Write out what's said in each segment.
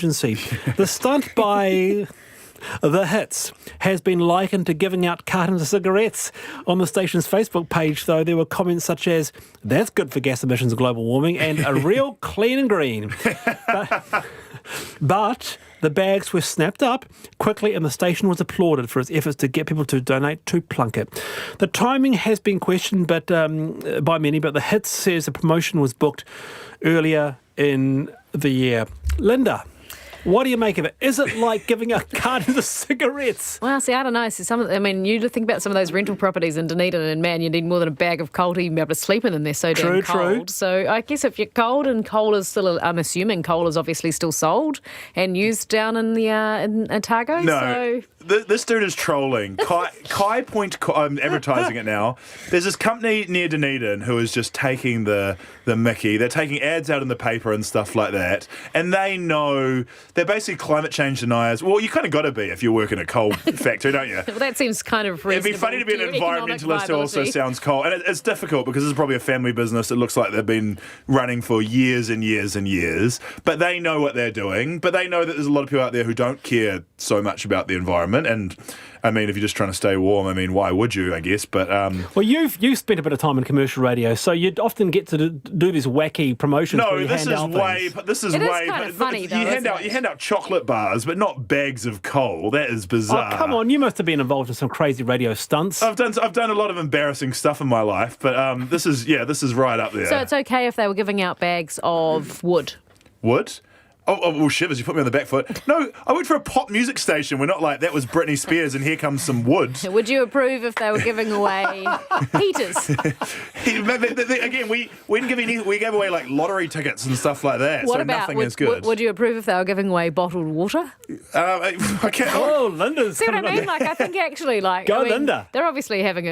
emergency. The stunt by the Hits has been likened to giving out cartons of cigarettes. On the station's Facebook page, though, there were comments such as, "That's good for gas emissions and global warming," and "a real clean and green." But the bags were snapped up quickly and the station was applauded for its efforts to get people to donate to Plunket. The timing has been questioned by many, but the Hits says the promotion was booked earlier in the year. Linda, what do you make of it? Is it like giving out cartons of cigarettes? Well, see, I don't know. So you think about some of those rental properties in Dunedin, and man, you need more than a bag of coal to even be able to sleep in them. They're so damn cold. So I guess if you're cold, and coal is still, I'm assuming coal is obviously still sold and used down in the in Otago. No. So This dude is trolling. Kai Point, I'm advertising it now. There's this company near Dunedin who is just taking the mickey. They're taking ads out in the paper and stuff like that. And they know, they're basically climate change deniers. Well, you kind of got to be if you work in a coal factory, don't you? well, that seems kind of reasonable. It'd be funny to be an environmentalist who also sounds coal. And it's difficult because this is probably a family business. It looks like they've been running for years and years and years. But they know what they're doing. But they know that there's a lot of people out there who don't care so much about the environment. And I mean, if you're just trying to stay warm, I mean, why would you, I guess? But well, you've spent a bit of time in commercial radio, so you'd often get to do these wacky promotions. No, this is way. Kind of funny, though, you hand out chocolate bars, but not bags of coal. That is bizarre. Oh, come on, you must have been involved in some crazy radio stunts. I've done a lot of embarrassing stuff in my life, but this is right up there. So it's okay if they were giving out bags of wood. Wood? Oh, well, shivers, you put me on the back foot. No, I went for a pop music station. We're not like, that was Britney Spears and here comes some wood. Would you approve if they were giving away heaters? Again, we didn't give any, we gave away like lottery tickets and stuff like that. What so about, nothing is good. Would you approve if they were giving away bottled water? I can't. Oh, Linda's See what I mean? Like, I think actually, like, Go, Linda. They're obviously having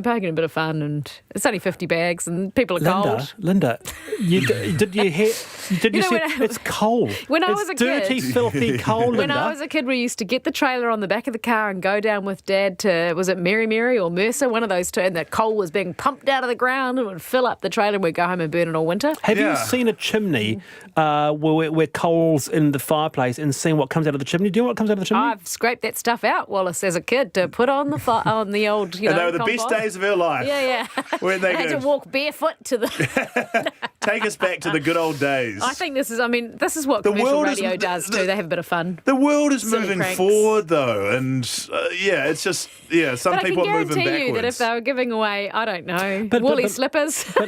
poking a bit of fun, and it's only 50 bags, and people are cold. Linda, did you hear? Did you see? It's coal. When I was a kid, dirty, filthy coal. Linda. When I was a kid, we used to get the trailer on the back of the car and go down with Dad to, was it Mary or Mercer, one of those two, and the coal was being pumped out of the ground and would fill up the trailer and we'd go home and burn it all winter. Have you seen a chimney where coal's in the fireplace and seen what comes out of the chimney? Do you know what comes out of the chimney? I've scraped that stuff out, Wallace, as a kid to put on the on the old, And they were the best days of our life. Yeah. When they I had to walk barefoot to the... Take us back to the good old days. I think this is what commercial radio does too. They have a bit of fun. The world is Silly moving pranks. forward, though, and it's just some people are moving backwards. But I can guarantee you that if they were giving away, I don't know, woolly slippers, they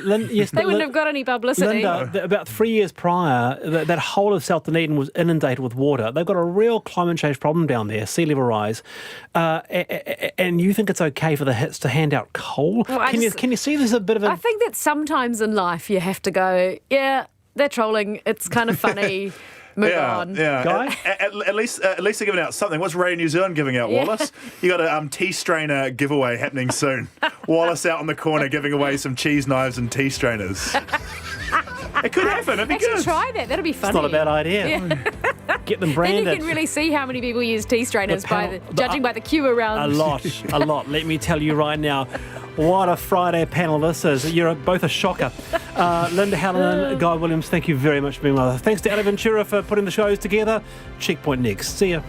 wouldn't have got any publicity. Linda, about 3 years prior, that whole of South Dunedin was inundated with water. They've got a real climate change problem down there, sea level rise, and you think it's okay for the Hits to hand out coal? Well, can you see there's a bit of a... I think that sometimes in life you have to go, yeah, they're trolling, it's kind of funny. Move on. Yeah. Guy? At least they're giving out something. What's Radio New Zealand giving out, Wallace? You got a tea strainer giveaway happening soon. Wallace out on the corner giving away some cheese knives and tea strainers. It could happen. It'd be good. Try that. That'd be funny. It's not a bad idea. Yeah. Get them branded. Then you can really see how many people use tea strainers judging by the queue around. A lot. Let me tell you right now. What a Friday panel this is. You're both a shocker. Linda Halloran, Guy Williams, thank you very much for being with us. Thanks to Ali Ventura for putting the shows together. Checkpoint next. See ya.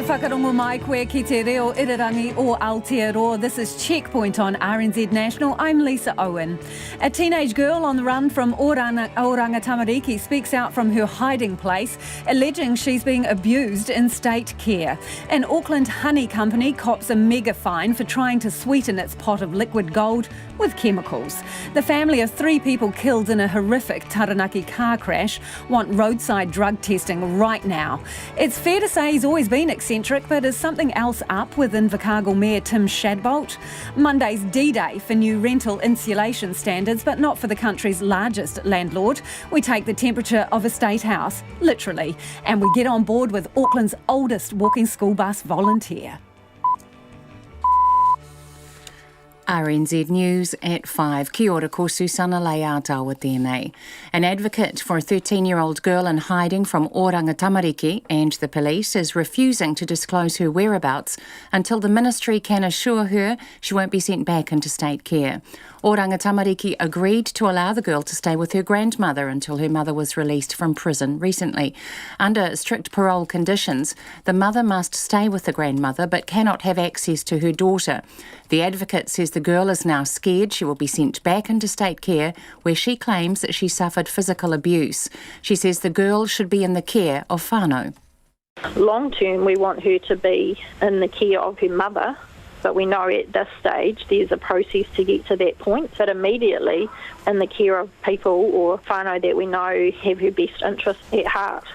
Whakarongo mai koe ki te reo irirangi o Aotearoa. This is Checkpoint on RNZ National. I'm Lisa Owen. A teenage girl on the run from Oranga Tamariki speaks out from her hiding place, alleging she's being abused in state care. An Auckland honey company cops a mega fine for trying to sweeten its pot of liquid gold with chemicals. The family of 3 people killed in a horrific Taranaki car crash want roadside drug testing right now. It's fair to say he's always been eccentric, but is something else up with Invercargill Mayor Tim Shadbolt? Monday's D-Day for new rental insulation standards, but not for the country's largest landlord. We take the temperature of a state house, literally, and we get on board with Auckland's oldest walking school bus volunteer. RNZ News at 5. Kia ora, ko Susana Leata tēnei. An advocate for a 13-year-old girl in hiding from Oranga Tamariki and the police is refusing to disclose her whereabouts until the ministry can assure her she won't be sent back into state care. Oranga Tamariki agreed to allow the girl to stay with her grandmother until her mother was released from prison recently. Under strict parole conditions, the mother must stay with the grandmother but cannot have access to her daughter. The advocate says the girl is now scared she will be sent back into state care where she claims that she suffered physical abuse. She says the girl should be in the care of whānau. Long term, we want her to be in the care of her mother, but we know at this stage there's a process to get to that point. But immediately in the care of people or whānau that we know have her best interests at heart.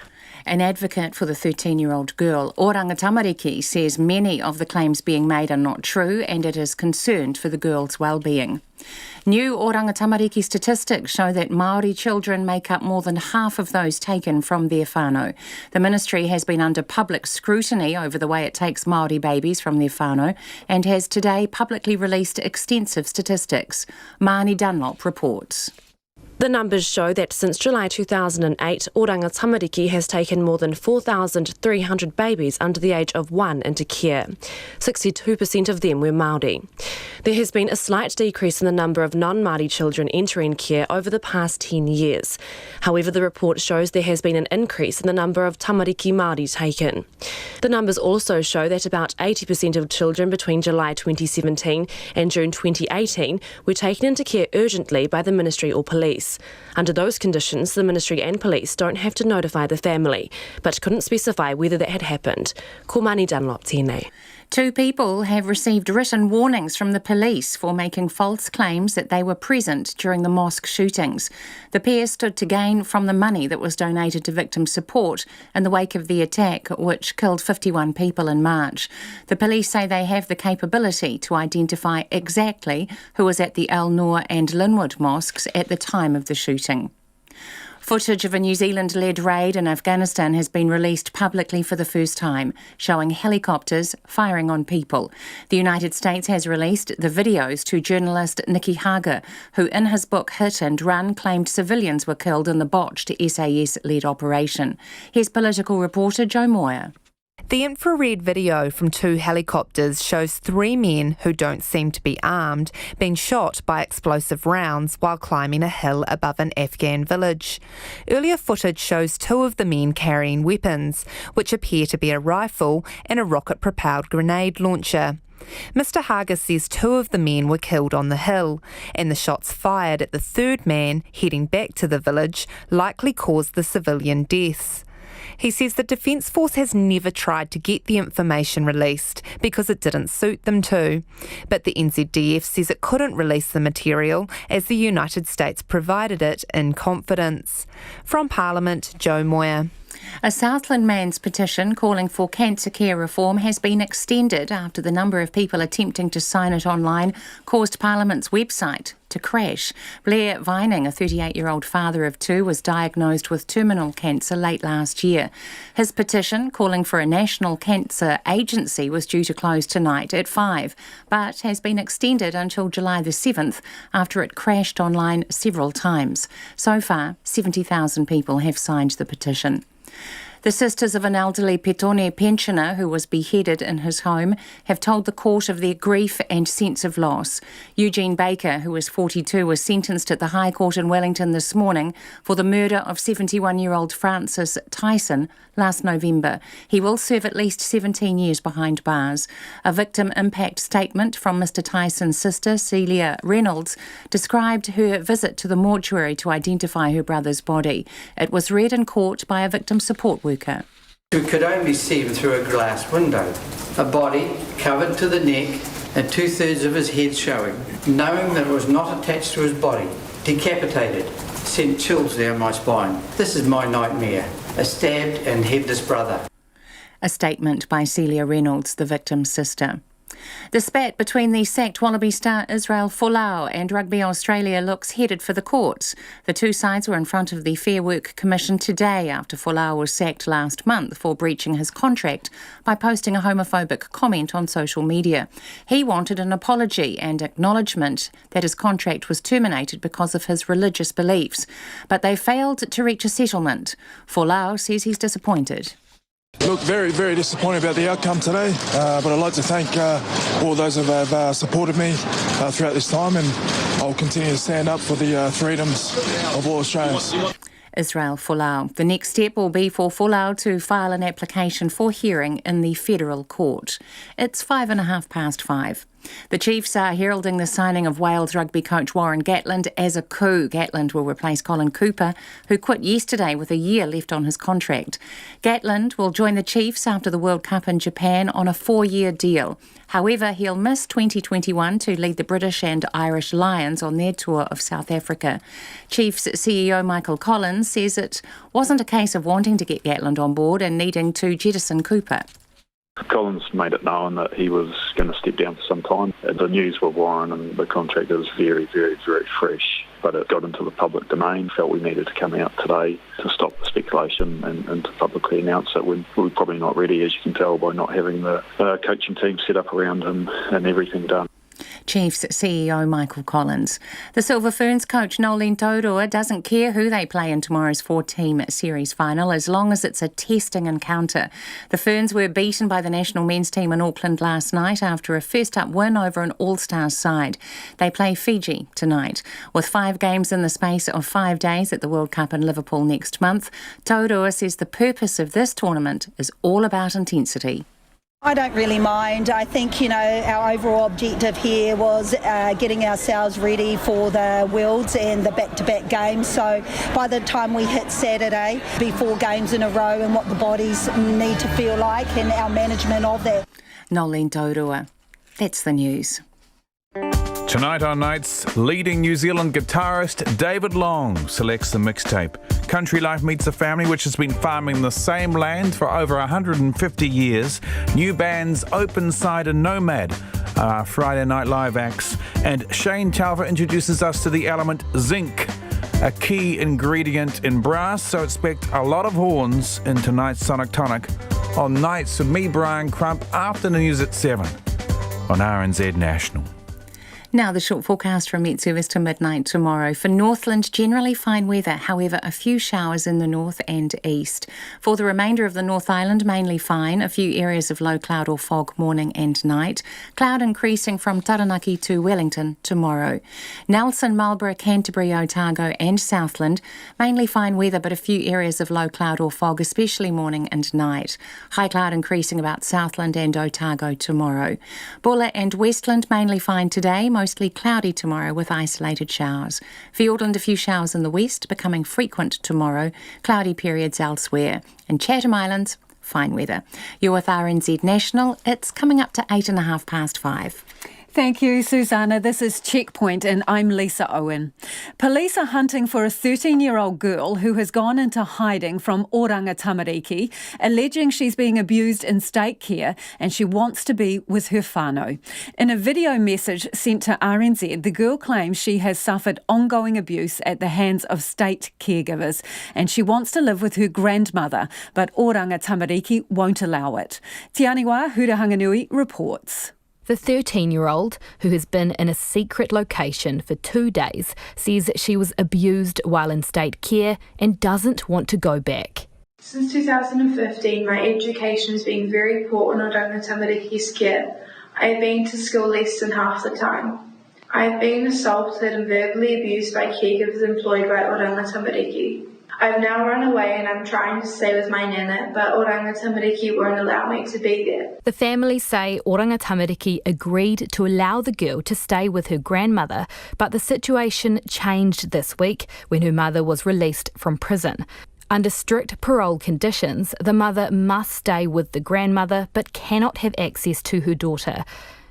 An advocate for the 13-year-old girl, Oranga Tamariki, says many of the claims being made are not true and it is concerned for the girl's well-being. New Oranga Tamariki statistics show that Māori children make up more than half of those taken from their whānau. The ministry has been under public scrutiny over the way it takes Māori babies from their whānau and has today publicly released extensive statistics. Māni Dunlop reports. The numbers show that since July 2008, Oranga Tamariki has taken more than 4,300 babies under the age of 1 into care. 62% of them were Māori. There has been a slight decrease in the number of non-Māori children entering care over the past 10 years. However, the report shows there has been an increase in the number of Tamariki Māori taken. The numbers also show that about 80% of children between July 2017 and June 2018 were taken into care urgently by the ministry or police. Under those conditions, the ministry and police don't have to notify the family, but couldn't specify whether that had happened. Ko Māni Dunlop tēnei. 2 people have received written warnings from the police for making false claims that they were present during the mosque shootings. The pair stood to gain from the money that was donated to victim support in the wake of the attack, which killed 51 people in March. The police say they have the capability to identify exactly who was at the Al Noor and Linwood mosques at the time of the shooting. Footage of a New Zealand-led raid in Afghanistan has been released publicly for the first time, showing helicopters firing on people. The United States has released the videos to journalist Nikki Hager, who in his book Hit and Run claimed civilians were killed in the botched SAS-led operation. Here's political reporter Joe Moyer. The infrared video from 2 helicopters shows 3 men who don't seem to be armed being shot by explosive rounds while climbing a hill above an Afghan village. Earlier footage shows 2 of the men carrying weapons, which appear to be a rifle and a rocket-propelled grenade launcher. Mr. Hager says 2 of the men were killed on the hill, and the shots fired at the 3rd man heading back to the village likely caused the civilian deaths. He says the Defence Force has never tried to get the information released because it didn't suit them to. But the NZDF says it couldn't release the material as the United States provided it in confidence. From Parliament, Joe Moyer. A Southland man's petition calling for cancer care reform has been extended after the number of people attempting to sign it online caused Parliament's website to crash. Blair Vining, a 38-year-old father of 2, was diagnosed with terminal cancer late last year. His petition, calling for a national cancer agency, was due to close tonight at 5, but has been extended until July the 7th after it crashed online several times. So far, 70,000 people have signed the petition. The sisters of an elderly Petone pensioner who was beheaded in his home have told the court of their grief and sense of loss. Eugene Baker, who was 42, was sentenced at the High Court in Wellington this morning for the murder of 71-year-old Francis Tyson last November. He will serve at least 17 years behind bars. A victim impact statement from Mr. Tyson's sister, Celia Reynolds, described her visit to the mortuary to identify her brother's body. It was read in court by a victim support worker. Who could only see him through a glass window. A body covered to the neck and 2/3 of his head showing, knowing that it was not attached to his body. Decapitated. Sent chills down my spine. This is my nightmare. A stabbed and headless brother. A statement by Celia Reynolds, the victim's sister. The spat between the sacked Wallaby star Israel Folau and Rugby Australia looks headed for the courts. The two sides were in front of the Fair Work Commission today after Folau was sacked last month for breaching his contract by posting a homophobic comment on social media. He wanted an apology and acknowledgement that his contract was terminated because of his religious beliefs, but they failed to reach a settlement. Folau says he's disappointed. Look, very, very disappointed about the outcome today, but I'd like to thank all those who have supported me throughout this time, and I'll continue to stand up for the freedoms of all Australians. Israel Folau. The next step will be for Folau to file an application for hearing in the federal court. It's 5:05. The Chiefs are heralding the signing of Wales rugby coach Warren Gatland as a coup. Gatland will replace Colin Cooper, who quit yesterday with a year left on his contract. Gatland will join the Chiefs after the World Cup in Japan on a 4-year deal. However, he'll miss 2021 to lead the British and Irish Lions on their tour of South Africa. Chiefs CEO Michael Collins says it wasn't a case of wanting to get Gatland on board and needing to jettison Cooper. Collins made it known that he was going to step down for some time. The news with Warren and the contract is very, very, very fresh, but it got into the public domain. Felt we needed to come out today to stop the speculation and to publicly announce it. We're probably not ready, as you can tell, by not having the coaching team set up around him and everything done. Chiefs CEO Michael Collins. The Silver Ferns coach Nolene Taurua doesn't care who they play in tomorrow's 4-team series final as long as it's a testing encounter. The Ferns were beaten by the national men's team in Auckland last night after a first-up win over an All-Stars side. They play Fiji tonight. With 5 games in the space of 5 days at the World Cup in Liverpool next month, Taurua says the purpose of this tournament is all about intensity. I don't really mind. I think, our overall objective here was getting ourselves ready for the Worlds and the back-to-back games. So by the time we hit Saturday, be 4 games in a row and what the bodies need to feel like and our management of that. Nolene Taurua. That's the news. Tonight on Nights, leading New Zealand guitarist David Long selects the mixtape. Country Life meets a family which has been farming the same land for over 150 years. New bands Open Side and Nomad are our Friday Night Live acts. And Shane Talver introduces us to the element zinc, a key ingredient in brass, so expect a lot of horns in tonight's Sonic Tonic on Nights with me, Brian Crump, after the news at 7 on RNZ National. Now the short forecast from Met Service to midnight tomorrow. For Northland, generally fine weather, however, a few showers in the north and east. For the remainder of the North Island, mainly fine, a few areas of low cloud or fog morning and night. Cloud increasing from Taranaki to Wellington tomorrow. Nelson, Marlborough, Canterbury, Otago and Southland, mainly fine weather but a few areas of low cloud or fog, especially morning and night. High cloud increasing about Southland and Otago tomorrow. Bulla and Westland, mainly fine today, mostly cloudy tomorrow with isolated showers. Fiordland, a few showers in the west, becoming frequent tomorrow. Cloudy periods elsewhere. And Chatham Islands, fine weather. You're with RNZ National. It's coming up to 5:08. Thank you, Susanna. This is Checkpoint and I'm Lisa Owen. Police are hunting for a 13-year-old girl who has gone into hiding from Oranga Tamariki, alleging she's being abused in state care and she wants to be with her whānau. In a video message sent to RNZ, the girl claims she has suffered ongoing abuse at the hands of state caregivers and she wants to live with her grandmother, but Oranga Tamariki won't allow it. Tianiwa Hurahanganui reports. The 13-year-old, who has been in a secret location for 2 days, says she was abused while in state care and doesn't want to go back. Since 2015, my education has been very poor in Oranga Tamariki's care. I have been to school less than half the time. I have been assaulted and verbally abused by caregivers employed by Oranga Tamariki. I've now run away and I'm trying to stay with my nana, but Oranga Tamariki won't allow me to be there. The family say Oranga Tamariki agreed to allow the girl to stay with her grandmother, but the situation changed this week when her mother was released from prison. Under strict parole conditions, the mother must stay with the grandmother but cannot have access to her daughter.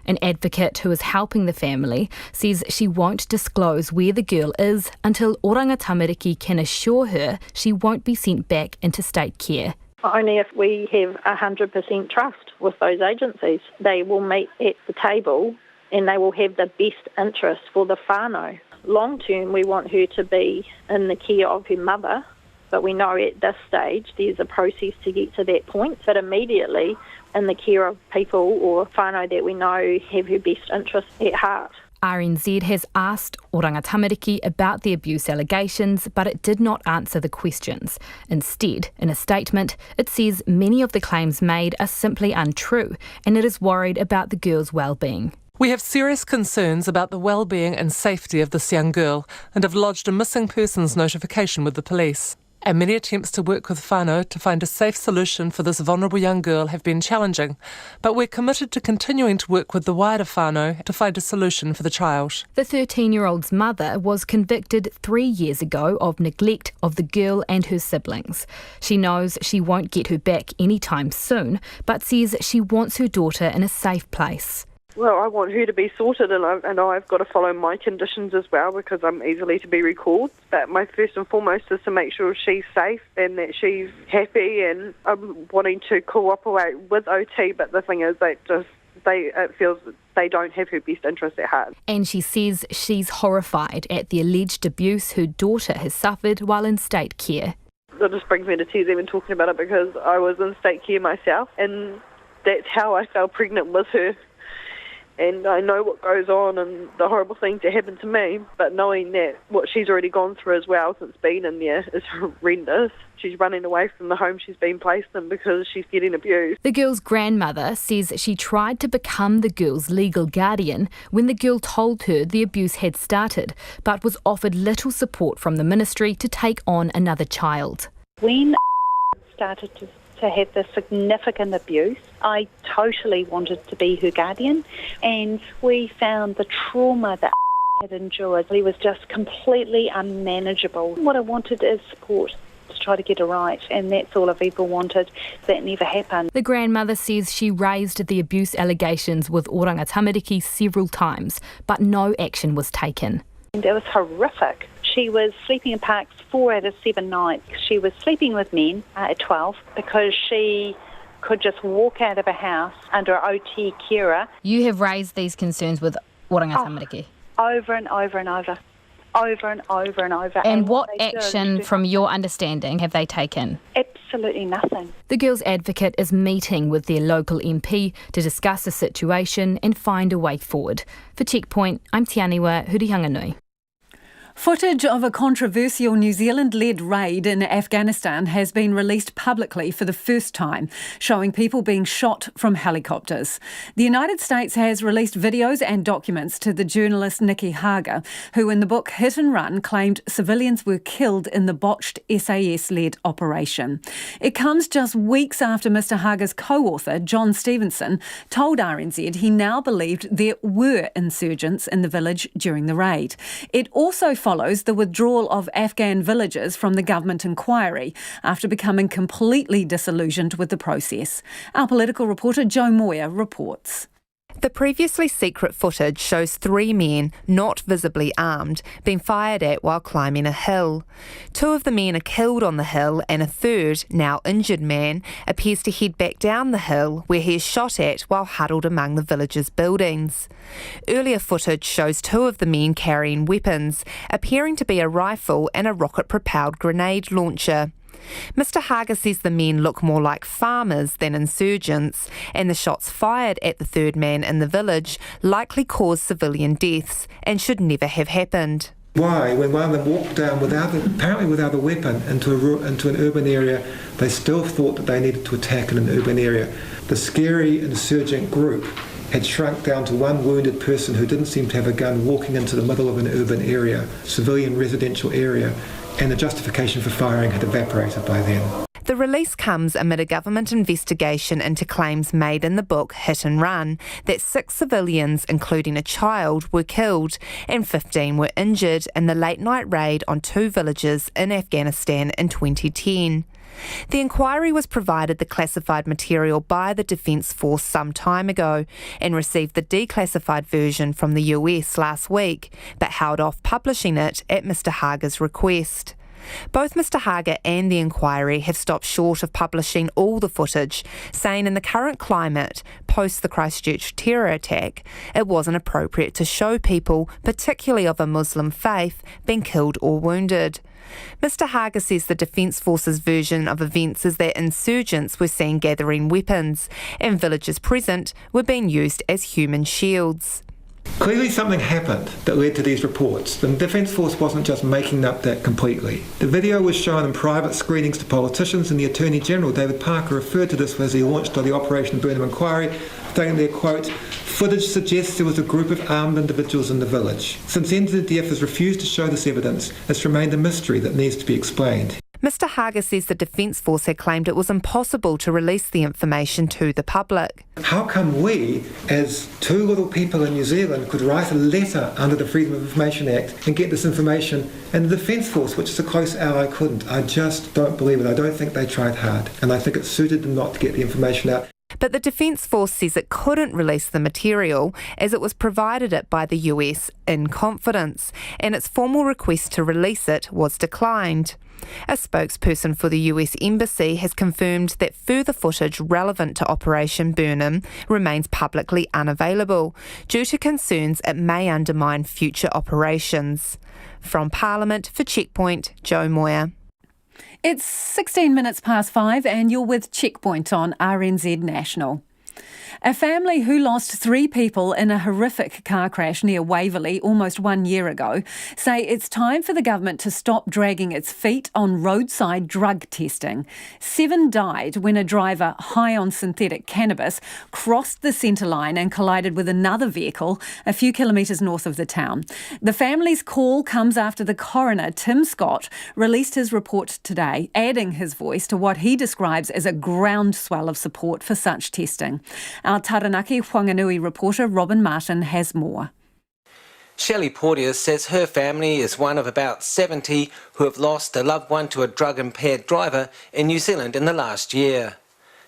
An advocate who is helping the family says she won't disclose where the girl is until Oranga Tamariki can assure her she won't be sent back into state care. Only if we have 100% trust with those agencies. They will meet at the table and they will have the best interest for the whānau. Long term, we want her to be in the care of her mother, but we know at this stage there's a process to get to that point. But immediately in the care of people or whānau that we know have her best interest at heart. RNZ has asked Oranga Tamariki about the abuse allegations, but it did not answer the questions. Instead, in a statement, it says many of the claims made are simply untrue, and it is worried about the girl's well-being. We have serious concerns about the well-being and safety of this young girl and have lodged a missing persons notification with the police. And many attempts to work with whānau to find a safe solution for this vulnerable young girl have been challenging, but we're committed to continuing to work with the wider whānau to find a solution for the child. The 13-year-old's mother was convicted 3 years ago of neglect of the girl and her siblings. She knows she won't get her back anytime soon, but says she wants her daughter in a safe place. Well, I want her to be sorted, and I've got to follow my conditions as well because I'm easily to be recalled. But my first and foremost is to make sure she's safe and that she's happy, and I'm wanting to cooperate with OT, but the thing is it feels that they don't have her best interest at heart. And she says she's horrified at the alleged abuse her daughter has suffered while in state care. It just brings me to tears even talking about it because I was in state care myself, and that's how I fell pregnant with her. And I know what goes on and the horrible things that happen to me, but knowing that what she's already gone through as well since being in there is horrendous. She's running away from the home she's been placed in because she's getting abused. The girl's grandmother says she tried to become the girl's legal guardian when the girl told her the abuse had started, but was offered little support from the ministry to take on another child. When started to have this significant abuse, I totally wanted to be her guardian, and we found the trauma that had endured. He was just completely unmanageable. What I wanted is support to try to get it right, and that's all I've ever wanted. That never happened. The grandmother says she raised the abuse allegations with Oranga Tamariki several times, but no action was taken. And it was horrific. She was sleeping in parks 4 out of 7 nights. She was sleeping with men at 12 because she could just walk out of a house under an OT carer. You have raised these concerns with Oranga Tamariki? Over and over and over. Over and over and over. And what action, from your understanding, have they taken? Absolutely nothing. The girl's advocate is meeting with their local MP to discuss the situation and find a way forward. For Checkpoint, I'm Tianiwa Hurihanganui. Footage of a controversial New Zealand-led raid in Afghanistan has been released publicly for the first time, showing people being shot from helicopters. The United States has released videos and documents to the journalist Nikki Hager, who in the book Hit and Run claimed civilians were killed in the botched SAS-led operation. It comes just weeks after Mr Hager's co-author, John Stevenson, told RNZ he now believed there were insurgents in the village during the raid. It also follows the withdrawal of Afghan villagers from the government inquiry after becoming completely disillusioned with the process. Our political reporter Joe Moyer reports. The previously secret footage shows 3 men, not visibly armed, being fired at while climbing a hill. 2 of the men are killed on the hill, and a third, now injured man, appears to head back down the hill where he is shot at while huddled among the village's buildings. Earlier footage shows 2 of the men carrying weapons, appearing to be a rifle and a rocket-propelled grenade launcher. Mr Hager says the men look more like farmers than insurgents, and the shots fired at the third man in the village likely caused civilian deaths and should never have happened. Why, when one of them walked down apparently without a weapon into an urban area, they still thought that they needed to attack in an urban area? The scary insurgent group had shrunk down to 1 wounded person who didn't seem to have a gun walking into the middle of an urban area, civilian residential area, and the justification for firing had evaporated by then. The release comes amid a government investigation into claims made in the book Hit and Run that 6 civilians, including a child, were killed and 15 were injured in the late-night raid on 2 villages in Afghanistan in 2010. The inquiry was provided the classified material by the Defence Force some time ago and received the declassified version from the US last week, but held off publishing it at Mr Hager's request. Both Mr Haga and the inquiry have stopped short of publishing all the footage, saying in the current climate, post the Christchurch terror attack, it wasn't appropriate to show people, particularly of a Muslim faith, being killed or wounded. Mr Haga says the Defence Force's version of events is that insurgents were seen gathering weapons and villagers present were being used as human shields. Clearly something happened that led to these reports. The Defence Force wasn't just making up that completely. The video was shown in private screenings to politicians, and the Attorney-General, David Parker, referred to this as he launched the Operation Burnham inquiry, stating there, quote, "Footage suggests there was a group of armed individuals in the village. Since NZDF has refused to show this evidence, it's remained a mystery that needs to be explained." Mr Haga says the Defence Force had claimed it was impossible to release the information to the public. How come we, as two little people in New Zealand, could write a letter under the Freedom of Information Act and get this information, and the Defence Force, which is a close ally, couldn't? I just don't believe it. I don't think they tried hard, and I think it suited them not to get the information out. But the Defence Force says it couldn't release the material as it was provided it by the US in confidence, and its formal request to release it was declined. A spokesperson for the US Embassy has confirmed that further footage relevant to Operation Burnham remains publicly unavailable due to concerns it may undermine future operations. From Parliament for Checkpoint, Joe Moyer. It's 16 minutes past 5 and you're with Checkpoint on RNZ National. A family who lost 3 people in a horrific car crash near Waverley almost 1 year ago say it's time for the government to stop dragging its feet on roadside drug testing. 7 died when a driver high on synthetic cannabis crossed the centre line and collided with another vehicle a few kilometres north of the town. The family's call comes after the coroner, Tim Scott, released his report today, adding his voice to what he describes as a groundswell of support for such testing. Our Taranaki Whanganui reporter Robin Martin has more. Shelley Porteous says her family is one of about 70 who have lost a loved one to a drug-impaired driver in New Zealand in the last year.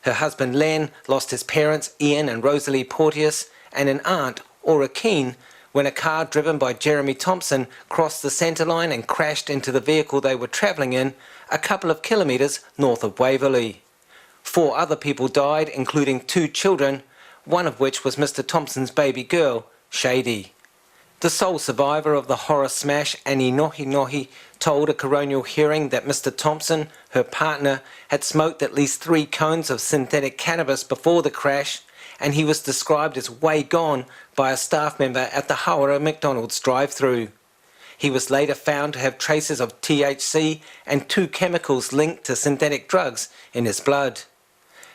Her husband Len lost his parents Ian and Rosalie Porteous and an aunt, Aura Keane, when a car driven by Jeremy Thompson crossed the centre line and crashed into the vehicle they were travelling in a couple of kilometres north of Waverley. 4 other people died, including 2 children, one of which was Mr Thompson's baby girl, Shady. The sole survivor of the horror smash, Annie Nohi, told a coronial hearing that Mr Thompson, her partner, had smoked at least 3 cones of synthetic cannabis before the crash, and he was described as way gone by a staff member at the Hawera McDonald's drive-through. He was later found to have traces of THC and 2 chemicals linked to synthetic drugs in his blood.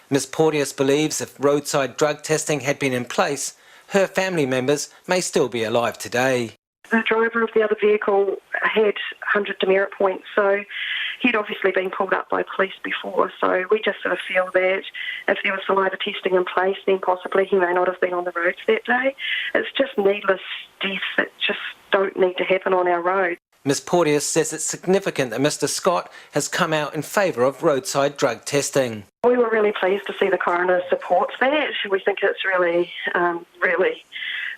Ms Porteous believes if roadside drug testing had been in place, her family members may still be alive today. The driver of the other vehicle had 100 demerit points, so he'd obviously been pulled up by police before, so we just sort of feel that if there was saliva testing in place, then possibly he may not have been on the roads that day. It's just needless deaths that just don't need to happen on our roads. Ms Porteous says it's significant that Mr Scott has come out in favour of roadside drug testing. We were really pleased to see the coroner supports that. We think it's really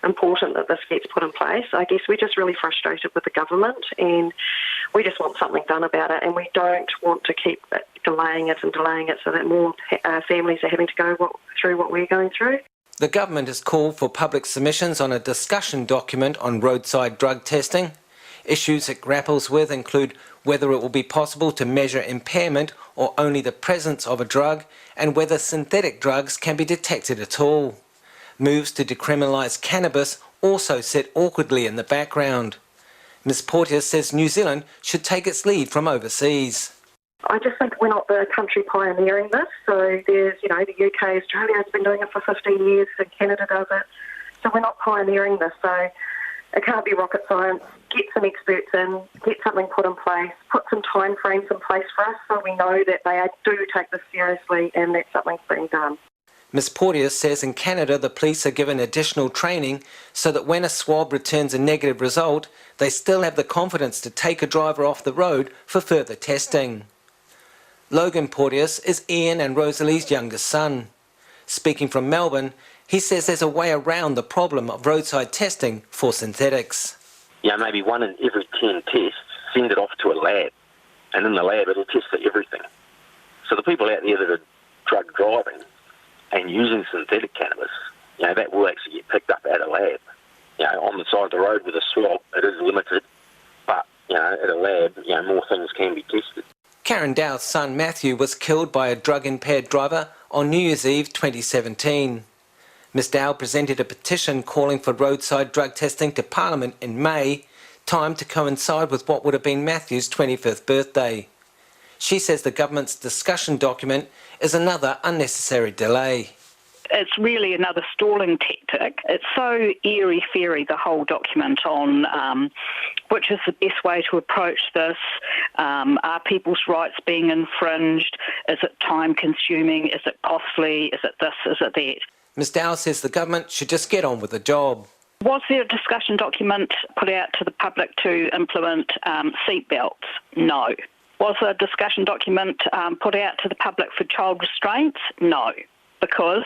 important that this gets put in place. I guess we're just really frustrated with the government and we just want something done about it, and we don't want to keep delaying it so that more families are having to go through what we're going through. The government has called for public submissions on a discussion document on roadside drug testing. Issues it grapples with include whether it will be possible to measure impairment or only the presence of a drug, and whether synthetic drugs can be detected at all. Moves to decriminalise cannabis also sit awkwardly in the background. Ms Porteous says New Zealand should take its lead from overseas. I just think we're not the country pioneering this. So there's, the UK, Australia has been doing it for 15 years, and Canada does it. So we're not pioneering this. So it can't be rocket science. Get some experts in, get something put in place, put some time frames in place for us so we know that they do take this seriously and that something's being done. Ms Porteous says in Canada the police are given additional training so that when a swab returns a negative result, they still have the confidence to take a driver off the road for further testing. Logan Porteous is Ian and Rosalie's youngest son. Speaking from Melbourne, he says there's a way around the problem of roadside testing for synthetics. Maybe 1 in every 10 tests, send it off to a lab. and in the lab it'll test for everything. So the people out there that are drug driving and using synthetic cannabis, that will actually get picked up at a lab. On the side of the road with a swab, it is limited, but at a lab, more things can be tested. Karen Dow's son Matthew was killed by a drug-impaired driver on New Year's Eve 2017. Ms Dow presented a petition calling for roadside drug testing to Parliament in May, timed to coincide with what would have been Matthew's 25th birthday. She says the government's discussion document is another unnecessary delay. It's really another stalling tactic. It's so airy-fairy, the whole document, on which is the best way to approach this. Are people's rights being infringed? Is it time-consuming? Is it costly? Is it this? Is it that? Ms Dow says the government should just get on with the job. Was there a discussion document put out to the public to implement seatbelts? No. Was a discussion document put out to the public for child restraints? No, because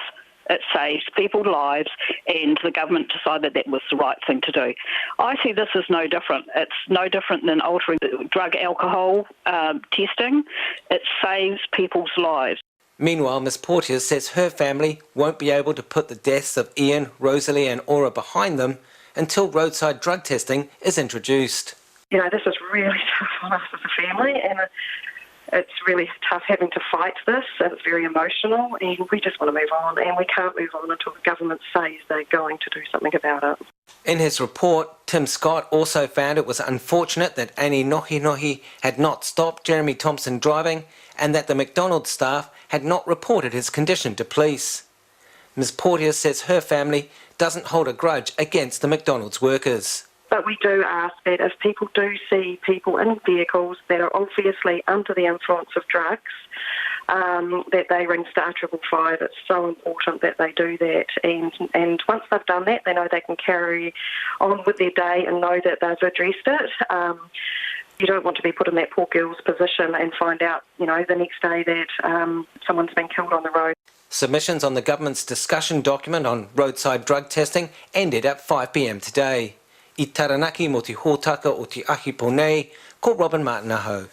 it saves people's lives and the government decided that was the right thing to do. I see this as no different. It's no different than altering drug alcohol testing. It saves people's lives. Meanwhile, Ms Porteous says her family won't be able to put the deaths of Ian, Rosalie and Aura behind them until roadside drug testing is introduced. This is really tough on us as a family, and it's really tough having to fight this, and it's very emotional, and we just want to move on, and we can't move on until the government says they're going to do something about it. In his report, Tim Scott also found it was unfortunate that Annie Nohi had not stopped Jeremy Thompson driving and that the McDonald's staff had not reported his condition to police. Ms Porteous says her family doesn't hold a grudge against the McDonald's workers. But we do ask that if people do see people in vehicles that are obviously under the influence of drugs, that they ring star 555. It's so important that they do that. And once they've done that, they know they can carry on with their day and know that they've addressed it. You don't want to be put in that poor girl's position and find out, the next day that someone's been killed on the road. Submissions on the government's discussion document on roadside drug testing ended at 5 p.m. today. I Taranaki mo te hōtaka o te ahi ponei, ko Robin Martinaho.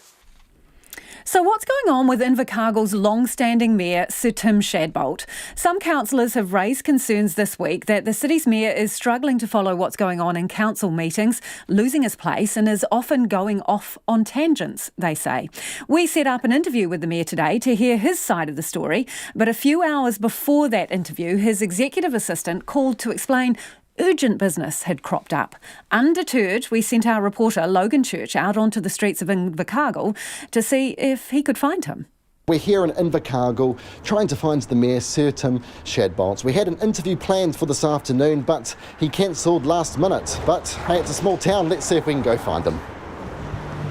So what's going on with Invercargill's long-standing mayor, Sir Tim Shadbolt? Some councillors have raised concerns this week that the city's mayor is struggling to follow what's going on in council meetings, losing his place and is often going off on tangents, they say. We set up an interview with the mayor today to hear his side of the story, but a few hours before that interview, his executive assistant called to explain urgent business had cropped up. Undeterred, we sent our reporter Logan Church out onto the streets of Invercargill to see if he could find him. We're here in Invercargill trying to find the mayor, Sir Tim Shadbolt. We had an interview planned for this afternoon, but he cancelled last minute. But hey, it's a small town, let's see if we can go find him.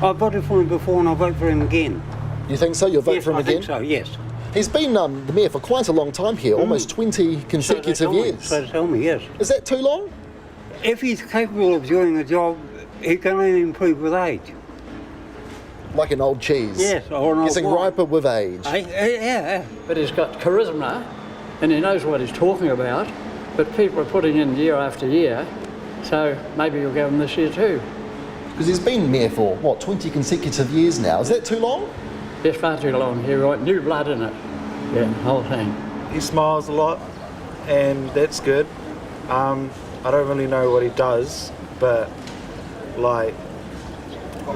I voted for him before and I'll vote for him again. You think so? You'll vote yes, for him I again? Think so, yes. He's been the mayor for quite a long time here, almost 20 consecutive years. So they tell me, yes. Is that too long? If he's capable of doing the job, he can only improve with age. Like an old cheese? Yes, or an old Getting wine. riper with age. Yeah. But he's got charisma and he knows what he's talking about, but people are putting in year after year, so maybe you'll give him this year too. Because he's been mayor for, 20 consecutive years now. Is that too long? It's far too long. You're right, new blood in it. Yeah, the whole thing. He smiles a lot, and that's good. I don't really know what he does, but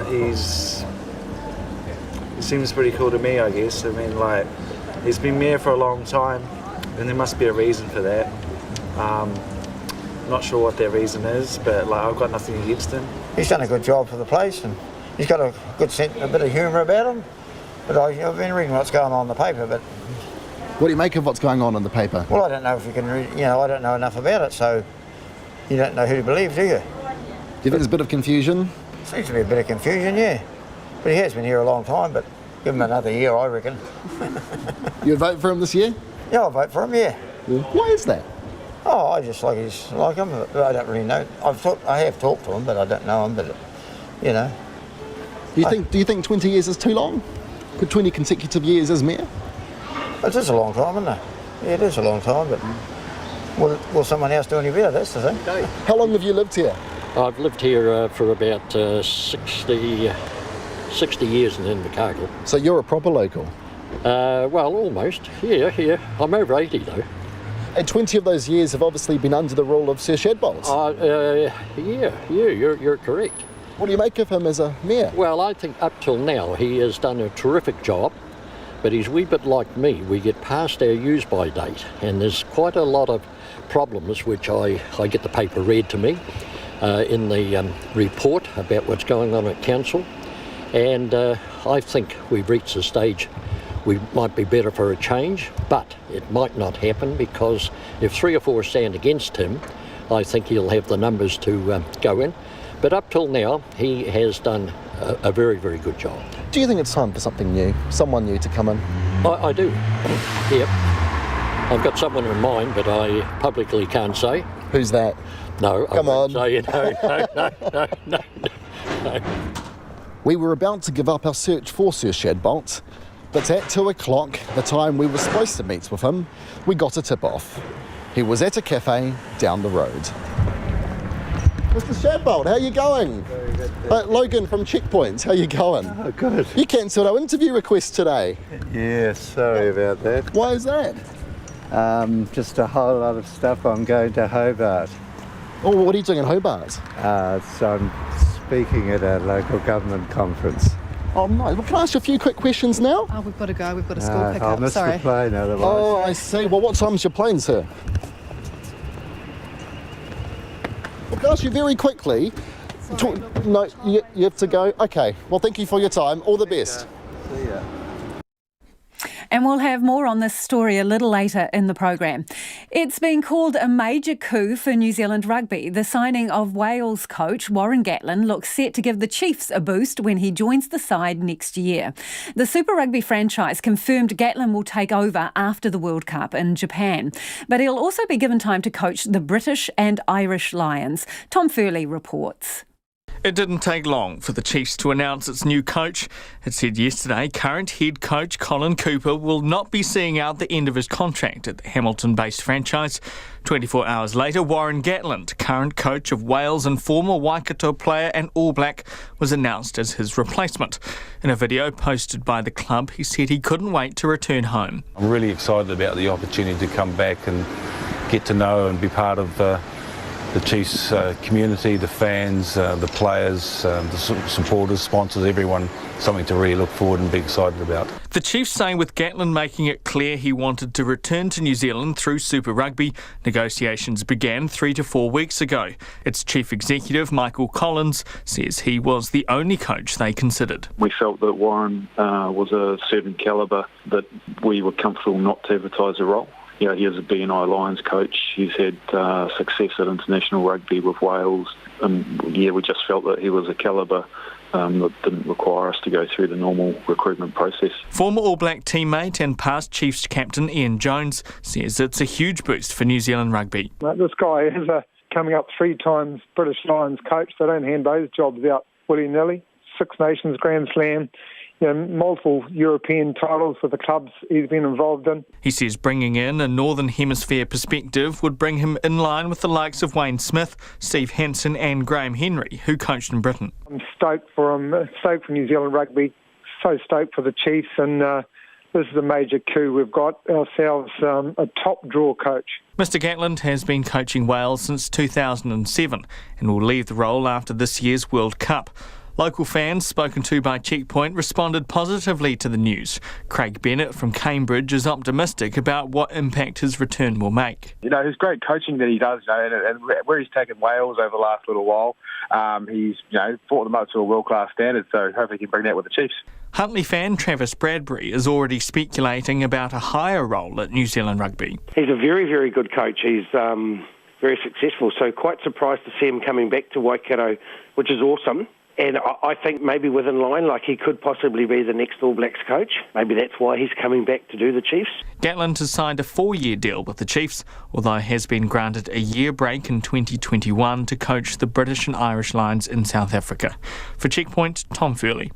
he seems pretty cool to me, I guess. I mean, he's been mayor for a long time, and there must be a reason for that. Not sure what that reason is, but I've got nothing against him. He's done a good job for the place, and he's got a good sense, a bit of humour about him. But I've been reading what's going on in the paper, but... What do you make of what's going on in the paper? Well, I don't know if you can read, I don't know enough about it, so you don't know who to believe, do you? Do you think there's a bit of confusion? Seems to be a bit of confusion, yeah. But he has been here a long time, but give him another year, I reckon. You'd vote for him this year? Yeah, I'll vote for him, yeah. Why is that? Oh, I just like him. I don't really know. I have talked to him, but I don't know him, but, Do you think 20 years is too long? Could 20 consecutive years as mayor? It is a long time, isn't it? Yeah, it is a long time, but will someone else do any better? That's the thing. How long have you lived here? I've lived here for about 67 60 years in Invercargill. So you're a proper local? Well, almost. Yeah. I'm over 80 though. And 20 of those years have obviously been under the rule of Sir Shadbolt. You're correct. What do you make of him as a mayor? Well, I think up till now he has done a terrific job, but he's a wee bit like me. We get past our use-by date, and there's quite a lot of problems which I get the paper read to me in the report about what's going on at council, and I think we've reached a stage we might be better for a change, but it might not happen because if 3 or 4 stand against him, I think he'll have the numbers to go in. But up till now, he has done a very, very good job. Do you think it's time for something new, someone new to come in? I do, yep. I've got someone in mind, but I publicly can't say. Who's that? No, come on. Say, no. We were about to give up our search for Sir Shadbolt, but at 2 o'clock, the time we were supposed to meet with him, we got a tip-off. He was at a cafe down the road. Mr. Shadbolt, how are you going? Very good. Logan from Checkpoint, how are you going? Oh, good. You cancelled our interview request today. Yeah, sorry about that. Why is that? Just a whole lot of stuff. I'm going to Hobart. Oh, what are you doing in Hobart? So I'm speaking at a local government conference. Oh, no. Well, can I ask you a few quick questions now? Oh, we've got to go. We've got a school pick-up. I'll miss the plane otherwise. Oh, I see. Well, what time's your plane, sir? Well, can I ask you very quickly? No, you have to go? Okay. Well, thank you for your time. All the best. See ya. And we'll have more on this story a little later in the program. It's been called a major coup for New Zealand rugby. The signing of Wales coach Warren Gatland looks set to give the Chiefs a boost when he joins the side next year. The Super Rugby franchise confirmed Gatland will take over after the World Cup in Japan. But he'll also be given time to coach the British and Irish Lions. Tom Furley reports. It didn't take long for the Chiefs to announce its new coach. It said yesterday current head coach Colin Cooper will not be seeing out the end of his contract at the Hamilton-based franchise. 24 hours later, Warren Gatland, current coach of Wales and former Waikato player and All Black, was announced as his replacement. In a video posted by the club, he said he couldn't wait to return home. I'm really excited about the opportunity to come back and get to know and be part of the Chiefs community, the fans, the players, the supporters, sponsors, everyone, something to really look forward and be excited about. The Chiefs say with Gatland making it clear he wanted to return to New Zealand through Super Rugby, negotiations began 3 to 4 weeks ago. Its chief executive, Michael Collins, says he was the only coach they considered. We felt that Warren was a certain calibre that we were comfortable not to advertise a role. You know, he is a BNI Lions coach. He's had success at international rugby with Wales. And we just felt that he was a calibre that didn't require us to go through the normal recruitment process. Former All Black teammate and past Chiefs captain Ian Jones says it's a huge boost for New Zealand rugby. This guy is coming up 3 times British Lions coach. They don't hand those jobs out willy-nilly. 6 Nations Grand Slam. Multiple European titles for the clubs he's been involved in. He says bringing in a Northern Hemisphere perspective would bring him in line with the likes of Wayne Smith, Steve Hansen and Graham Henry, who coached in Britain. I'm stoked for him, stoked for New Zealand rugby, so stoked for the Chiefs, and this is a major coup. We've got ourselves a top draw coach. Mr Gatland has been coaching Wales since 2007 and will leave the role after this year's World Cup. Local fans spoken to by Checkpoint responded positively to the news. Craig Bennett from Cambridge is optimistic about what impact his return will make. You know, his great coaching that he does, and where he's taken Wales over the last little while, he's, brought them up to a world-class standard, so hopefully he can bring that with the Chiefs. Huntly fan Travis Bradbury is already speculating about a higher role at New Zealand Rugby. He's a very, very good coach. He's very successful, so quite surprised to see him coming back to Waikato, which is awesome. And I think maybe within line, like he could possibly be the next All Blacks coach. Maybe that's why he's coming back to do the Chiefs. Gatland has signed a 4-year deal with the Chiefs, although has been granted a year break in 2021 to coach the British and Irish Lions in South Africa. For Checkpoint, Tom Furley.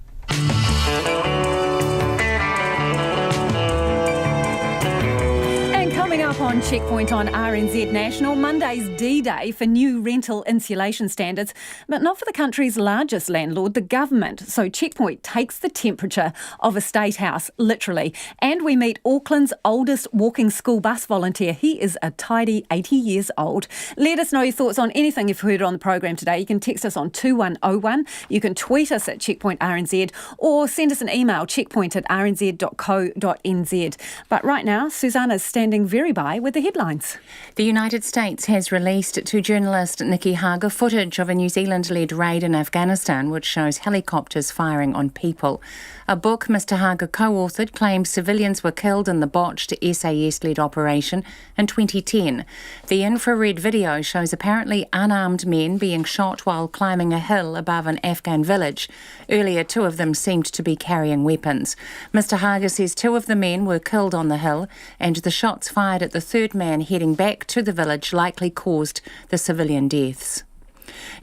Coming up on Checkpoint on RNZ National. Monday's D-Day for new rental insulation standards, but not for the country's largest landlord, the government. So Checkpoint takes the temperature of a state house, literally. And we meet Auckland's oldest walking school bus volunteer. He is a tidy 80 years old. Let us know your thoughts on anything you've heard on the program today. You can text us on 2101. You can tweet us at Checkpoint RNZ or send us an email, checkpoint@rnz.co.nz. But right now, Susanna's standing very by with the headlines. The United States has released to journalist Nikki Hager footage of a New Zealand-led raid in Afghanistan which shows helicopters firing on people. A book Mr Hager co-authored claims civilians were killed in the botched SAS-led operation in 2010. The infrared video shows apparently unarmed men being shot while climbing a hill above an Afghan village. Earlier, 2 of them seemed to be carrying weapons. Mr Hager says 2 of the men were killed on the hill, and the shots fired at the 3rd man heading back to the village likely caused the civilian deaths.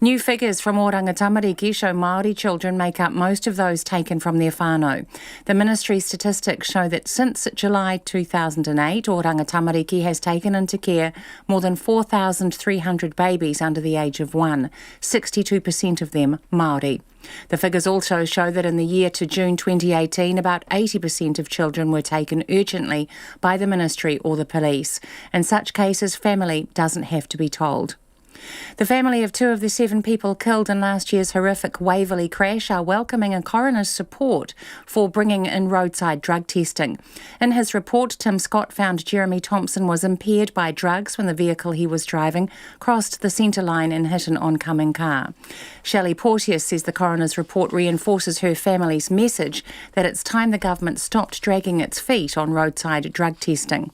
New figures from Oranga Tamariki show Māori children make up most of those taken from their whānau. The ministry's statistics show that since July 2008, Oranga Tamariki has taken into care more than 4,300 babies under the age of 1, 62% of them Māori. The figures also show that in the year to June 2018, about 80% of children were taken urgently by the ministry or the police. In such cases, family doesn't have to be told. The family of 2 of the 7 people killed in last year's horrific Waverley crash are welcoming a coroner's support for bringing in roadside drug testing. In his report, Tim Scott found Jeremy Thompson was impaired by drugs when the vehicle he was driving crossed the centre line and hit an oncoming car. Shelley Porteous says the coroner's report reinforces her family's message that it's time the government stopped dragging its feet on roadside drug testing.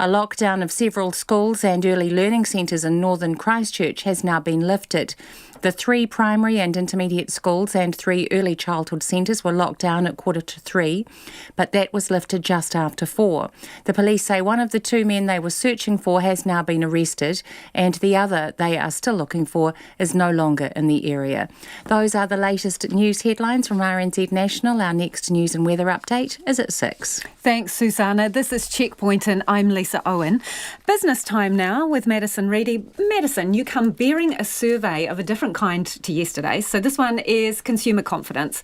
A lockdown of several schools and early learning centres in northern Christchurch has now been lifted. The 3 primary and intermediate schools and 3 early childhood centres were locked down at 2:45, but that was lifted just after 4. The police say one of the 2 men they were searching for has now been arrested, and the other they are still looking for is no longer in the area. Those are the latest news headlines from RNZ National. Our next news and weather update is at 6. Thanks, Susanna. This is Checkpoint and I'm Lisa Owen. Business time now with Madison Reedy. Madison, you come bearing a survey of a different kind to yesterday. So this one is consumer confidence.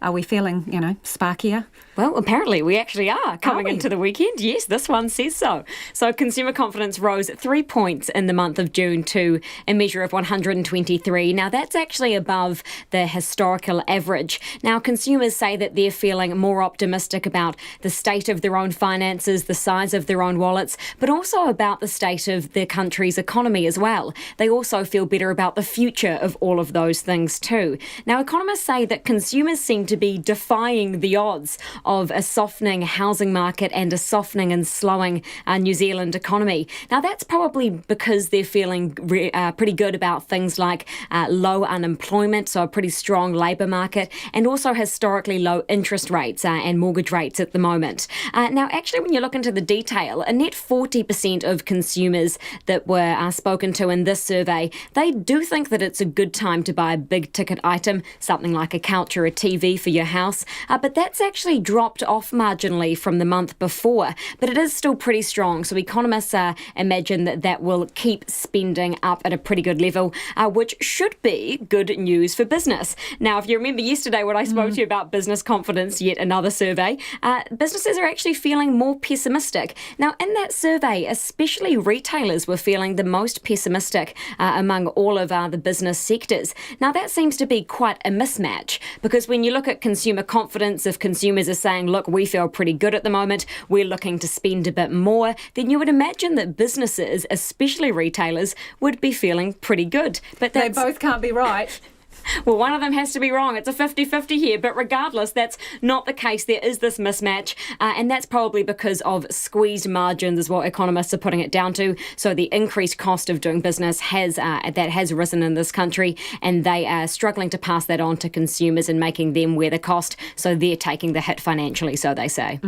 Are we feeling, sparkier? Well, apparently we actually are coming into the weekend. Yes, this one says so. So consumer confidence rose 3 points in the month of June to a measure of 123. Now, that's actually above the historical average. Now, consumers say that they're feeling more optimistic about the state of their own finances, the size of their own wallets, but also about the state of the country's economy as well. They also feel better about the future of all of those things too. Now, economists say that consumers seem to be defying the odds of a softening housing market and a softening and slowing New Zealand economy. Now, that's probably because they're feeling pretty good about things like low unemployment, so a pretty strong labour market, and also historically low interest rates and mortgage rates at the moment. Now, actually, when you look into the detail, a net 40% of consumers that were spoken to in this survey, they do think that it's a good time to buy a big ticket item, something like a couch or a TV for your house, but that's actually dropped off marginally from the month before, but it is still pretty strong. So economists imagine that will keep spending up at a pretty good level, which should be good news for business. Now, if you remember yesterday when I spoke to you about business confidence, yet another survey, businesses are actually feeling more pessimistic. Now, in that survey, especially retailers were feeling the most pessimistic among all of the business sectors. Now, that seems to be quite a mismatch, because when you look at consumer confidence, if consumers are saying, look, we feel pretty good at the moment, we're looking to spend a bit more, then you would imagine that businesses, especially retailers, would be feeling pretty good. But they both can't be right. Well, one of them has to be wrong. It's a 50-50 here, but regardless, that's not the case. There is this mismatch, and that's probably because of squeezed margins is what economists are putting it down to. So the increased cost of doing business has risen in this country, and they are struggling to pass that on to consumers and making them wear the cost, so they're taking the hit financially, so they say.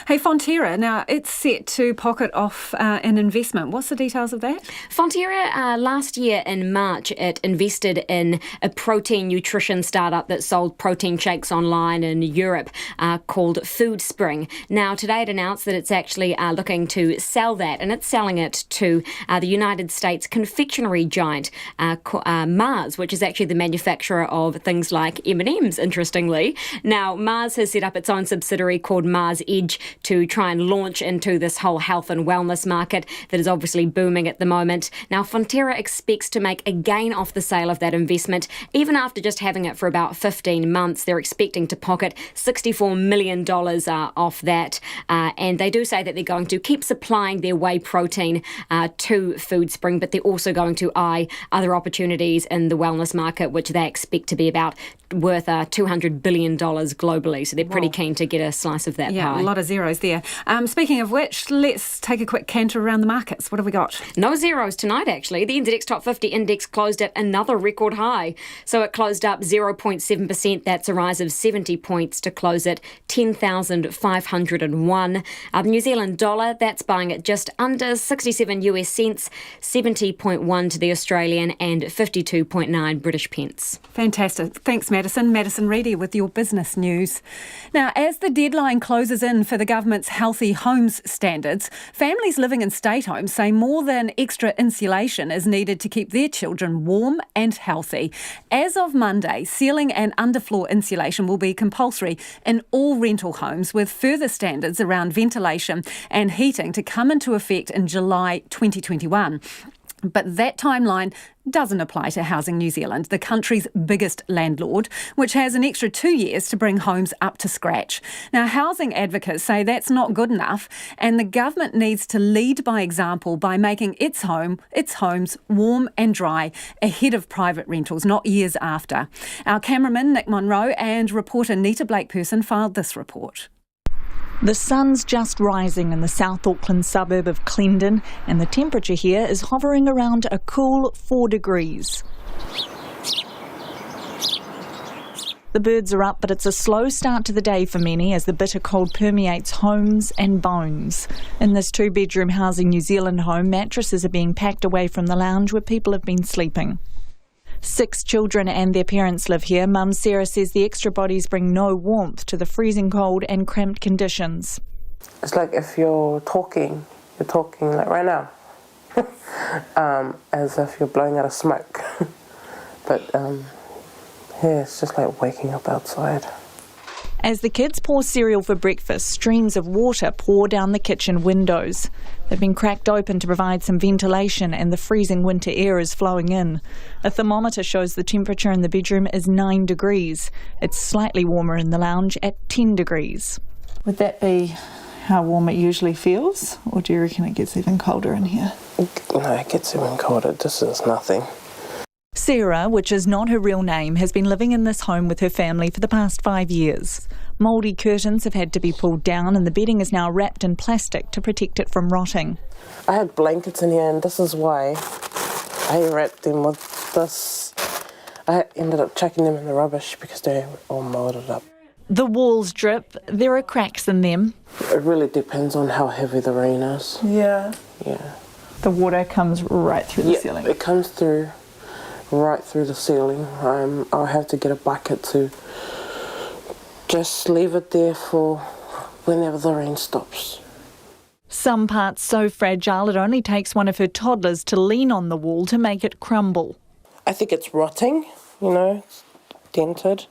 Hey, Fonterra, now it's set to pocket off an investment. What's the details of that? Fonterra, last year in March, it invested in a protein nutrition startup that sold protein shakes online in Europe called Foodspring. Now, today it announced that it's actually looking to sell that, and it's selling it to the United States confectionery giant Mars, which is actually the manufacturer of things like M&Ms, interestingly. Now, Mars has set up its own subsidiary called Mars Edge to try and launch into this whole health and wellness market that is obviously booming at the moment. Now, Fonterra expects to make a gain off the sale of that investment. Even after just having it for about 15 months, they're expecting to pocket $64 million off that. And they do say that they're going to keep supplying their whey protein to Foodspring, but they're also going to eye other opportunities in the wellness market, which they expect to be about worth $200 billion globally. So they're pretty keen to get a slice of that pie. Yeah, a lot of zeros there. Speaking of which, let's take a quick canter around the markets. What have we got? No zeros tonight, actually. The NZX Top 50 index closed at another record high. So it closed up 0.7%. That's a rise of 70 points to close at 10,501. The New Zealand dollar, that's buying at just under 67 US cents, 70.1 to the Australian and 52.9 British pence. Fantastic. Thanks, Madison. Madison Reedy with your business news. Now, as the deadline closes in for the government's healthy homes standards, families living in state homes say more than extra insulation is needed to keep their children warm and healthy. As of Monday, ceiling and underfloor insulation will be compulsory in all rental homes, with further standards around ventilation and heating to come into effect in July 2021. But that timeline doesn't apply to Housing New Zealand, the country's biggest landlord, which has an extra 2 years to bring homes up to scratch. Now, housing advocates say that's not good enough, and the government needs to lead by example by making its homes warm and dry ahead of private rentals, not years after. Our cameraman, Nick Monroe, and reporter Nita Blake-Person filed this report. The sun's just rising in the South Auckland suburb of Clendon, and the temperature here is hovering around a cool 4 degrees. The birds are up, but it's a slow start to the day for many as the bitter cold permeates homes and bones. In this 2-bedroom Housing New Zealand home, mattresses are being packed away from the lounge where people have been sleeping. 6 children and their parents live here. Mum Sarah says the extra bodies bring no warmth to the freezing cold and cramped conditions. It's like if you're talking like right now, as if you're blowing out a smoke. But yeah, it's just like waking up outside. As the kids pour cereal for breakfast, streams of water pour down the kitchen windows. They've been cracked open to provide some ventilation, and the freezing winter air is flowing in. A thermometer shows the temperature in the bedroom is 9 degrees. It's slightly warmer in the lounge at 10 degrees. Would that be how warm it usually feels, or do you reckon it gets even colder in here? No, it gets even colder. This is nothing. Sarah, which is not her real name, has been living in this home with her family for the past 5 years. Mouldy curtains have had to be pulled down, and the bedding is now wrapped in plastic to protect it from rotting. I had blankets in here, and this is why I wrapped them with this. I ended up chucking them in the rubbish because they all molded up. The walls drip. There are cracks in them. It really depends on how heavy the rain is. Yeah. Yeah. The water comes right through the ceiling. It comes through right through the ceiling. I'll have to get a bucket to just leave it there for whenever the rain stops. Some parts so fragile it only takes one of her toddlers to lean on the wall to make it crumble. I think it's rotting, it's dented.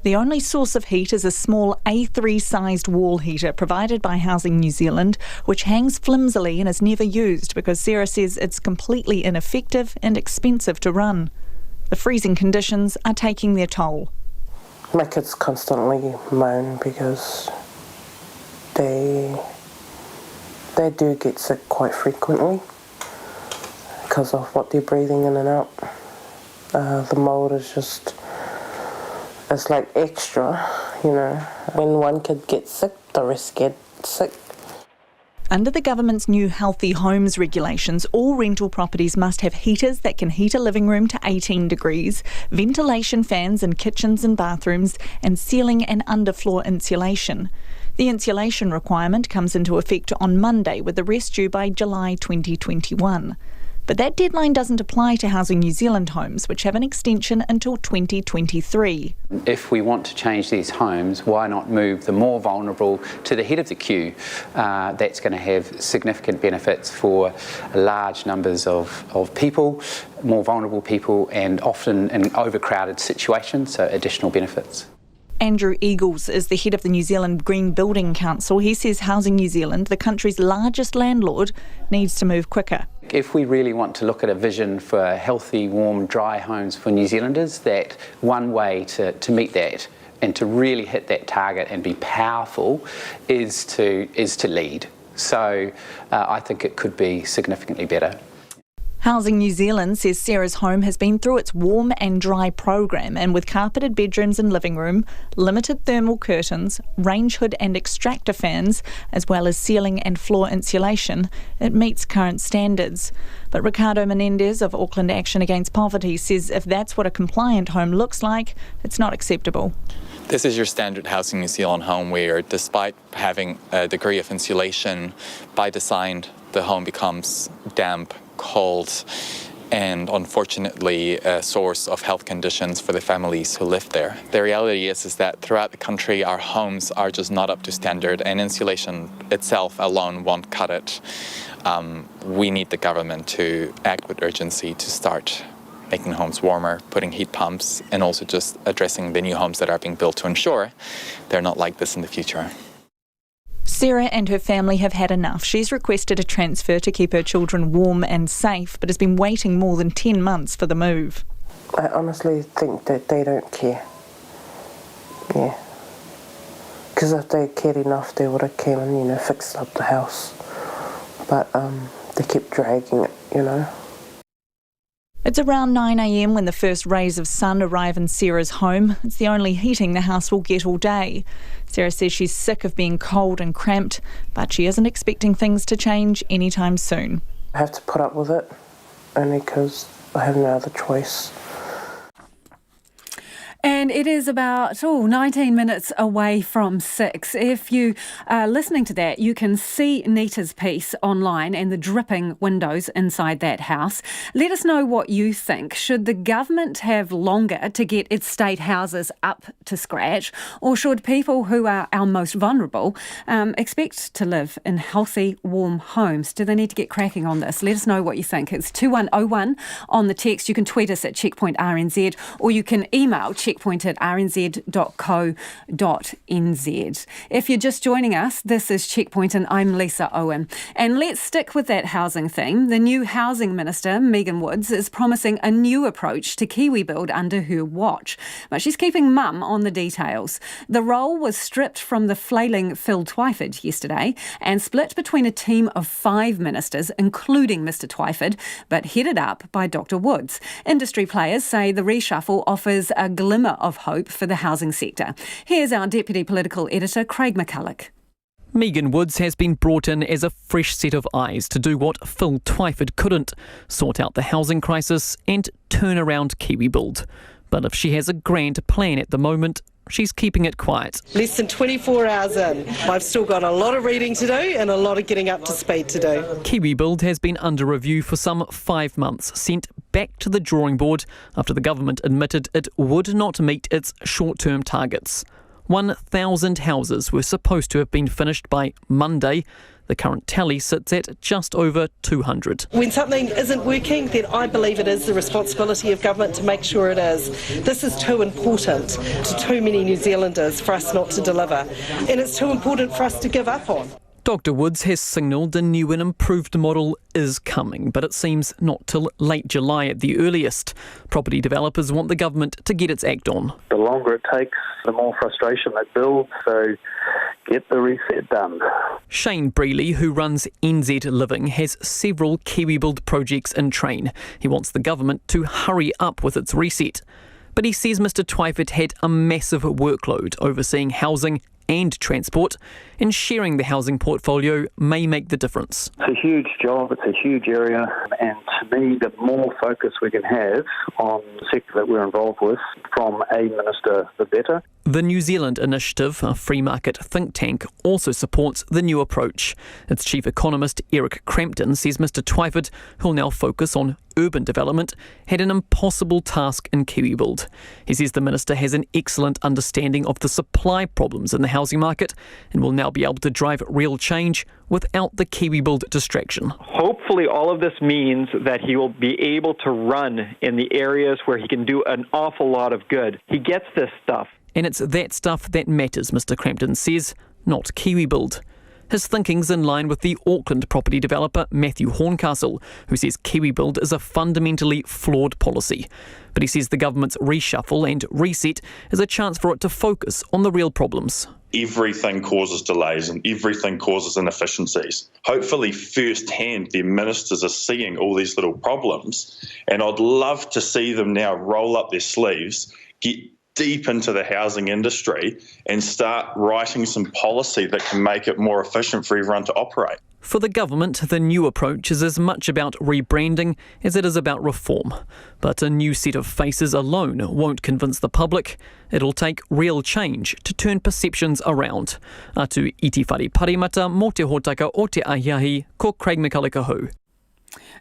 The only source of heat is a small A3-sized wall heater provided by Housing New Zealand, which hangs flimsily and is never used because Sarah says it's completely ineffective and expensive to run. The freezing conditions are taking their toll. My kids constantly moan because they do get sick quite frequently because of what they're breathing in and out. The mould is just... it's like extra, When one kid gets sick, the rest get sick. Under the government's new Healthy Homes regulations, all rental properties must have heaters that can heat a living room to 18 degrees, ventilation fans in kitchens and bathrooms, and ceiling and underfloor insulation. The insulation requirement comes into effect on Monday, with the rest due by July 2021. But that deadline doesn't apply to Housing New Zealand homes, which have an extension until 2023. If we want to change these homes, why not move the more vulnerable to the head of the queue? That's going to have significant benefits for large numbers of people, more vulnerable people, and often in overcrowded situations, so additional benefits. Andrew Eagles is the head of the New Zealand Green Building Council. He says Housing New Zealand, the country's largest landlord, needs to move quicker. If we really want to look at a vision for healthy, warm, dry homes for New Zealanders, that one way to meet that and to really hit that target and be powerful is to lead. So I think it could be significantly better. Housing New Zealand says Sarah's home has been through its warm and dry program, and with carpeted bedrooms and living room, limited thermal curtains, range hood and extractor fans, as well as ceiling and floor insulation, it meets current standards. But Ricardo Menendez of Auckland Action Against Poverty says if that's what a compliant home looks like, it's not acceptable. This is your standard Housing New Zealand home where, despite having a degree of insulation, by design the home becomes damp, cold, and unfortunately a source of health conditions for the families who live there. The reality is that throughout the country our homes are just not up to standard, and insulation itself alone won't cut it. We need the government to act with urgency to start making homes warmer, putting heat pumps, and also just addressing the new homes that are being built to ensure they're not like this in the future. Sarah and her family have had enough. She's requested a transfer to keep her children warm and safe, but has been waiting more than 10 months for the move. I honestly think that they don't care. Yeah. Because if they cared enough, they would have came and, fixed up the house. But they kept dragging it, It's around 9 a.m. when the first rays of sun arrive in Sarah's home. It's the only heating the house will get all day. Sarah says she's sick of being cold and cramped, but she isn't expecting things to change anytime soon. I have to put up with it, only because I have no other choice. And it is about 19 minutes away from 6. If you are listening to that, you can see Nita's piece online and the dripping windows inside that house. Let us know what you think. Should the government have longer to get its state houses up to scratch, or should people who are our most vulnerable expect to live in healthy, warm homes? Do they need to get cracking on this? Let us know what you think. It's 2101 on the text. You can tweet us at Checkpoint RNZ, or you can email checkpoint@rnz.co.nz. If you're just joining us, this is Checkpoint and I'm Lisa Owen. And let's stick with that housing theme. The new Housing Minister, Megan Woods, is promising a new approach to KiwiBuild under her watch. But she's keeping mum on the details. The role was stripped from the flailing Phil Twyford yesterday and split between a team of 5 ministers, including Mr Twyford, but headed up by Dr Woods. Industry players say the reshuffle offers a glimmer of hope for the housing sector. Here's our Deputy Political Editor, Craig McCulloch. Megan Woods has been brought in as a fresh set of eyes to do what Phil Twyford couldn't, sort out the housing crisis and turn around KiwiBuild. But if she has a grand plan at the moment, she's keeping it quiet. Less than 24 hours in. I've still got a lot of reading to do and a lot of getting up to speed to do. KiwiBuild has been under review for some 5 months, sent back to the drawing board after the government admitted it would not meet its short-term targets. 1,000 houses were supposed to have been finished by Monday. The current tally sits at just over 200. When something isn't working, then I believe it is the responsibility of government to make sure it is. This is too important to too many New Zealanders for us not to deliver. And it's too important for us to give up on. Dr Woods has signalled a new and improved model is coming, but it seems not till late July at the earliest. Property developers want the government to get its act on. The longer it takes, the more frustration that builds, so get the reset done. Shane Brealey, who runs NZ Living, has several KiwiBuild projects in train. He wants the government to hurry up with its reset. But he says Mr Twyford had a massive workload overseeing housing and transport, and sharing the housing portfolio may make the difference. It's a huge job, it's a huge area, and to me the more focus we can have on the sector that we're involved with from a minister, the better. The New Zealand Initiative, a free market think tank, also supports the new approach. Its chief economist, Eric Crampton, says Mr Twyford, who'll now focus on urban development, had an impossible task in KiwiBuild. He says the minister has an excellent understanding of the supply problems in the housing market and will now be able to drive real change without the KiwiBuild distraction. Hopefully all of this means that he will be able to run in the areas where he can do an awful lot of good. He gets this stuff. And it's that stuff that matters, Mr Crampton says, not KiwiBuild. His thinking's in line with the Auckland property developer Matthew Horncastle, who says KiwiBuild is a fundamentally flawed policy. But he says the government's reshuffle and reset is a chance for it to focus on the real problems. Everything causes delays and everything causes inefficiencies. Hopefully firsthand their ministers are seeing all these little problems, and I'd love to see them now roll up their sleeves, get deep into the housing industry and start writing some policy that can make it more efficient for everyone to operate. For the government, the new approach is as much about rebranding as it is about reform. But a new set of faces alone won't convince the public. It'll take real change to turn perceptions around. Atu iti whare parimata mō te hōtaka o te ahiahi, ko Craig McCulloch.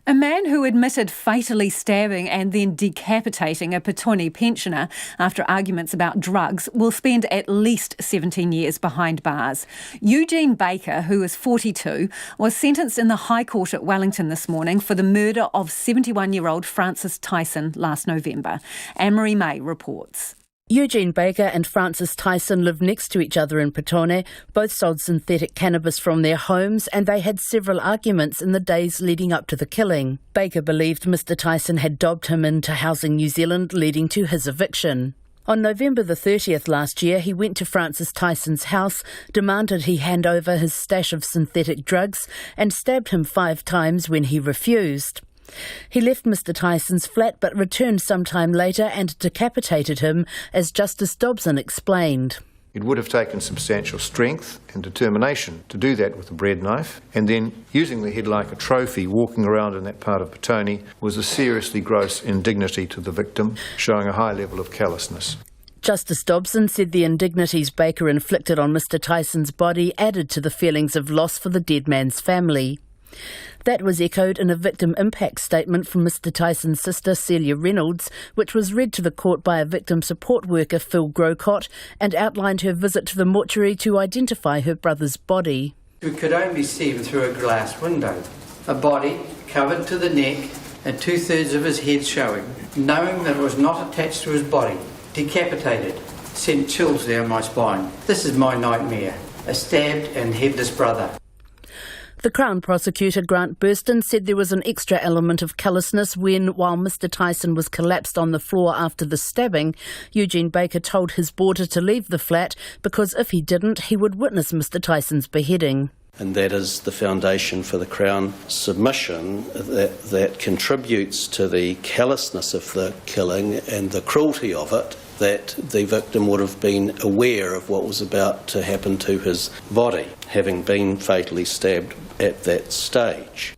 A man who admitted fatally stabbing and then decapitating a Petone pensioner after arguments about drugs will spend at least 17 years behind bars. Eugene Baker, who is 42, was sentenced in the High Court at Wellington this morning for the murder of 71-year-old Francis Tyson last November. Anne-Marie May reports. Eugene Baker and Francis Tyson lived next to each other in Petone. Both sold synthetic cannabis from their homes, and they had several arguments in the days leading up to the killing. Baker believed Mr Tyson had dobbed him into Housing New Zealand, leading to his eviction. On November the 30th last year, he went to Francis Tyson's house, demanded he hand over his stash of synthetic drugs, and stabbed him 5 times when he refused. He left Mr Tyson's flat but returned sometime later and decapitated him, as Justice Dobson explained. It would have taken substantial strength and determination to do that with a bread knife, and then using the head like a trophy, walking around in that part of Petone was a seriously gross indignity to the victim, showing a high level of callousness. Justice Dobson said the indignities Baker inflicted on Mr Tyson's body added to the feelings of loss for the dead man's family. That was echoed in a victim impact statement from Mr Tyson's sister Celia Reynolds, which was read to the court by a victim support worker, Phil Grocott, and outlined her visit to the mortuary to identify her brother's body. We could only see him through a glass window. A body covered to the neck and 2/3 of his head showing. Knowing that it was not attached to his body, decapitated, sent chills down my spine. This is my nightmare, a stabbed and headless brother. The Crown Prosecutor Grant Burston said there was an extra element of callousness when, while Mr Tyson was collapsed on the floor after the stabbing, Eugene Baker told his boarder to leave the flat because if he didn't, he would witness Mr Tyson's beheading. And that is the foundation for the Crown submission that contributes to the callousness of the killing and the cruelty of it, that the victim would have been aware of what was about to happen to his body, having been fatally stabbed at that stage.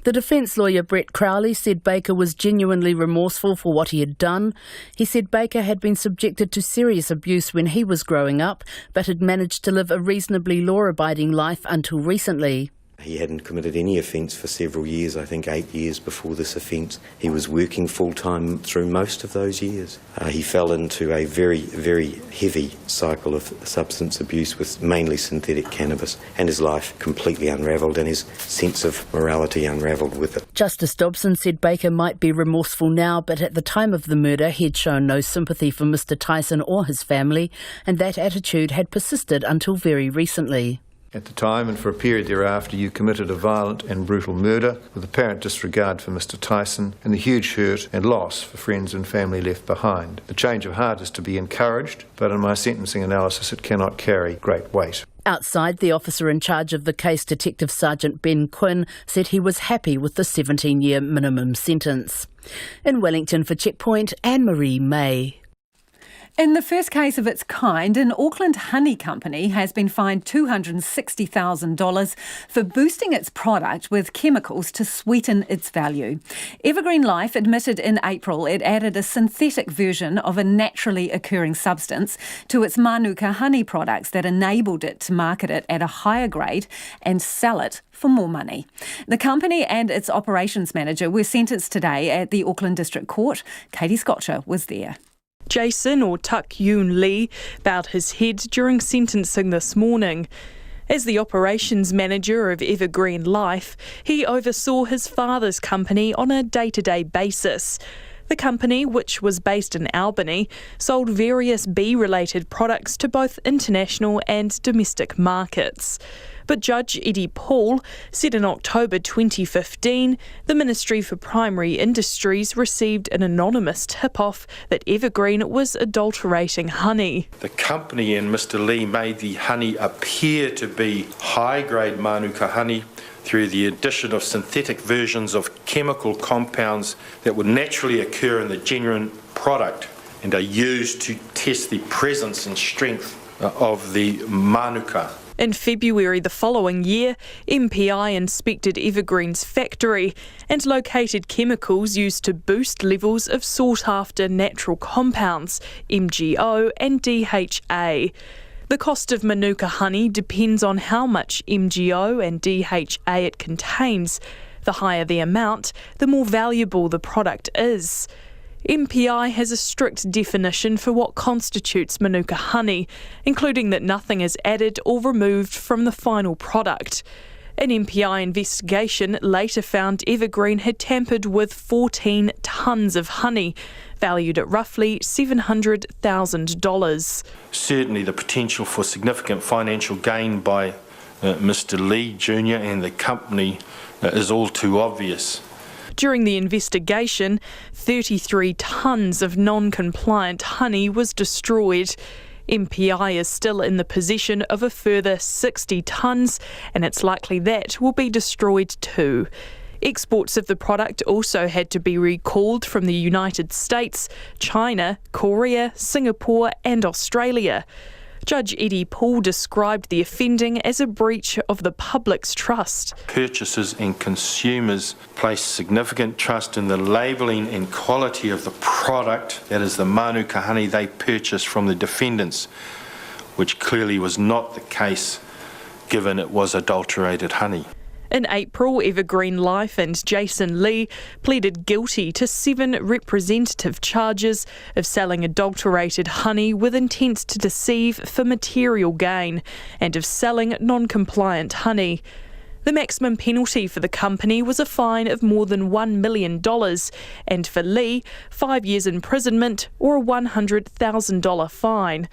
The defence lawyer Brett Crowley said Baker was genuinely remorseful for what he had done. He said Baker had been subjected to serious abuse when he was growing up, but had managed to live a reasonably law-abiding life until recently. He hadn't committed any offence for several years, I think 8 years before this offence. He was working full-time through most of those years. He fell into a very, very heavy cycle of substance abuse with mainly synthetic cannabis, and his life completely unravelled and his sense of morality unravelled with it. Justice Dobson said Baker might be remorseful now, but at the time of the murder he'd shown no sympathy for Mr Tyson or his family, and that attitude had persisted until very recently. At the time and for a period thereafter, you committed a violent and brutal murder with apparent disregard for Mr Tyson and the huge hurt and loss for friends and family left behind. The change of heart is to be encouraged, but in my sentencing analysis it cannot carry great weight. Outside, the officer in charge of the case, Detective Sergeant Ben Quinn, said he was happy with the 17-year minimum sentence. In Wellington for Checkpoint, Anne-Marie May. In the first case of its kind, an Auckland honey company has been fined $260,000 for boosting its product with chemicals to sweeten its value. Evergreen Life admitted in April it added a synthetic version of a naturally occurring substance to its Manuka honey products that enabled it to market it at a higher grade and sell it for more money. The company and its operations manager were sentenced today at the Auckland District Court. Katie Scotcher was there. Jason, or Tuck Yoon Lee, bowed his head during sentencing this morning. As the operations manager of Evergreen Life, he oversaw his father's company on a day-to-day basis. The company, which was based in Albany, sold various bee-related products to both international and domestic markets. But Judge Eddie Paul said in October 2015 the Ministry for Primary Industries received an anonymous tip-off that Evergreen was adulterating honey. The company and Mr Lee made the honey appear to be high-grade Manuka honey through the addition of synthetic versions of chemical compounds that would naturally occur in the genuine product and are used to test the presence and strength of the Manuka. In February the following year, MPI inspected Evergreen's factory and located chemicals used to boost levels of sought-after natural compounds, MGO and DHA. The cost of Manuka honey depends on how much MGO and DHA it contains. The higher the amount, the more valuable the product is. MPI has a strict definition for what constitutes Manuka honey, including that nothing is added or removed from the final product. An MPI investigation later found Evergreen had tampered with 14 tonnes of honey, valued at roughly $700,000. Certainly the potential for significant financial gain by Mr Lee Jr. and the company is all too obvious. During the investigation, 33 tonnes of non-compliant honey was destroyed. MPI is still in the possession of a further 60 tonnes, and it's likely that will be destroyed too. Exports of the product also had to be recalled from the United States, China, Korea, Singapore and Australia. Judge Eddie Paul described the offending as a breach of the public's trust. Purchasers and consumers place significant trust in the labelling and quality of the product, that is the Manuka honey they purchased from the defendants, which clearly was not the case given it was adulterated honey. In April, Evergreen Life and Jason Lee pleaded guilty to 7 representative charges of selling adulterated honey with intent to deceive for material gain and of selling non-compliant honey. The maximum penalty for the company was a fine of more than $1 million and for Lee, 5 years imprisonment or a $100,000 fine.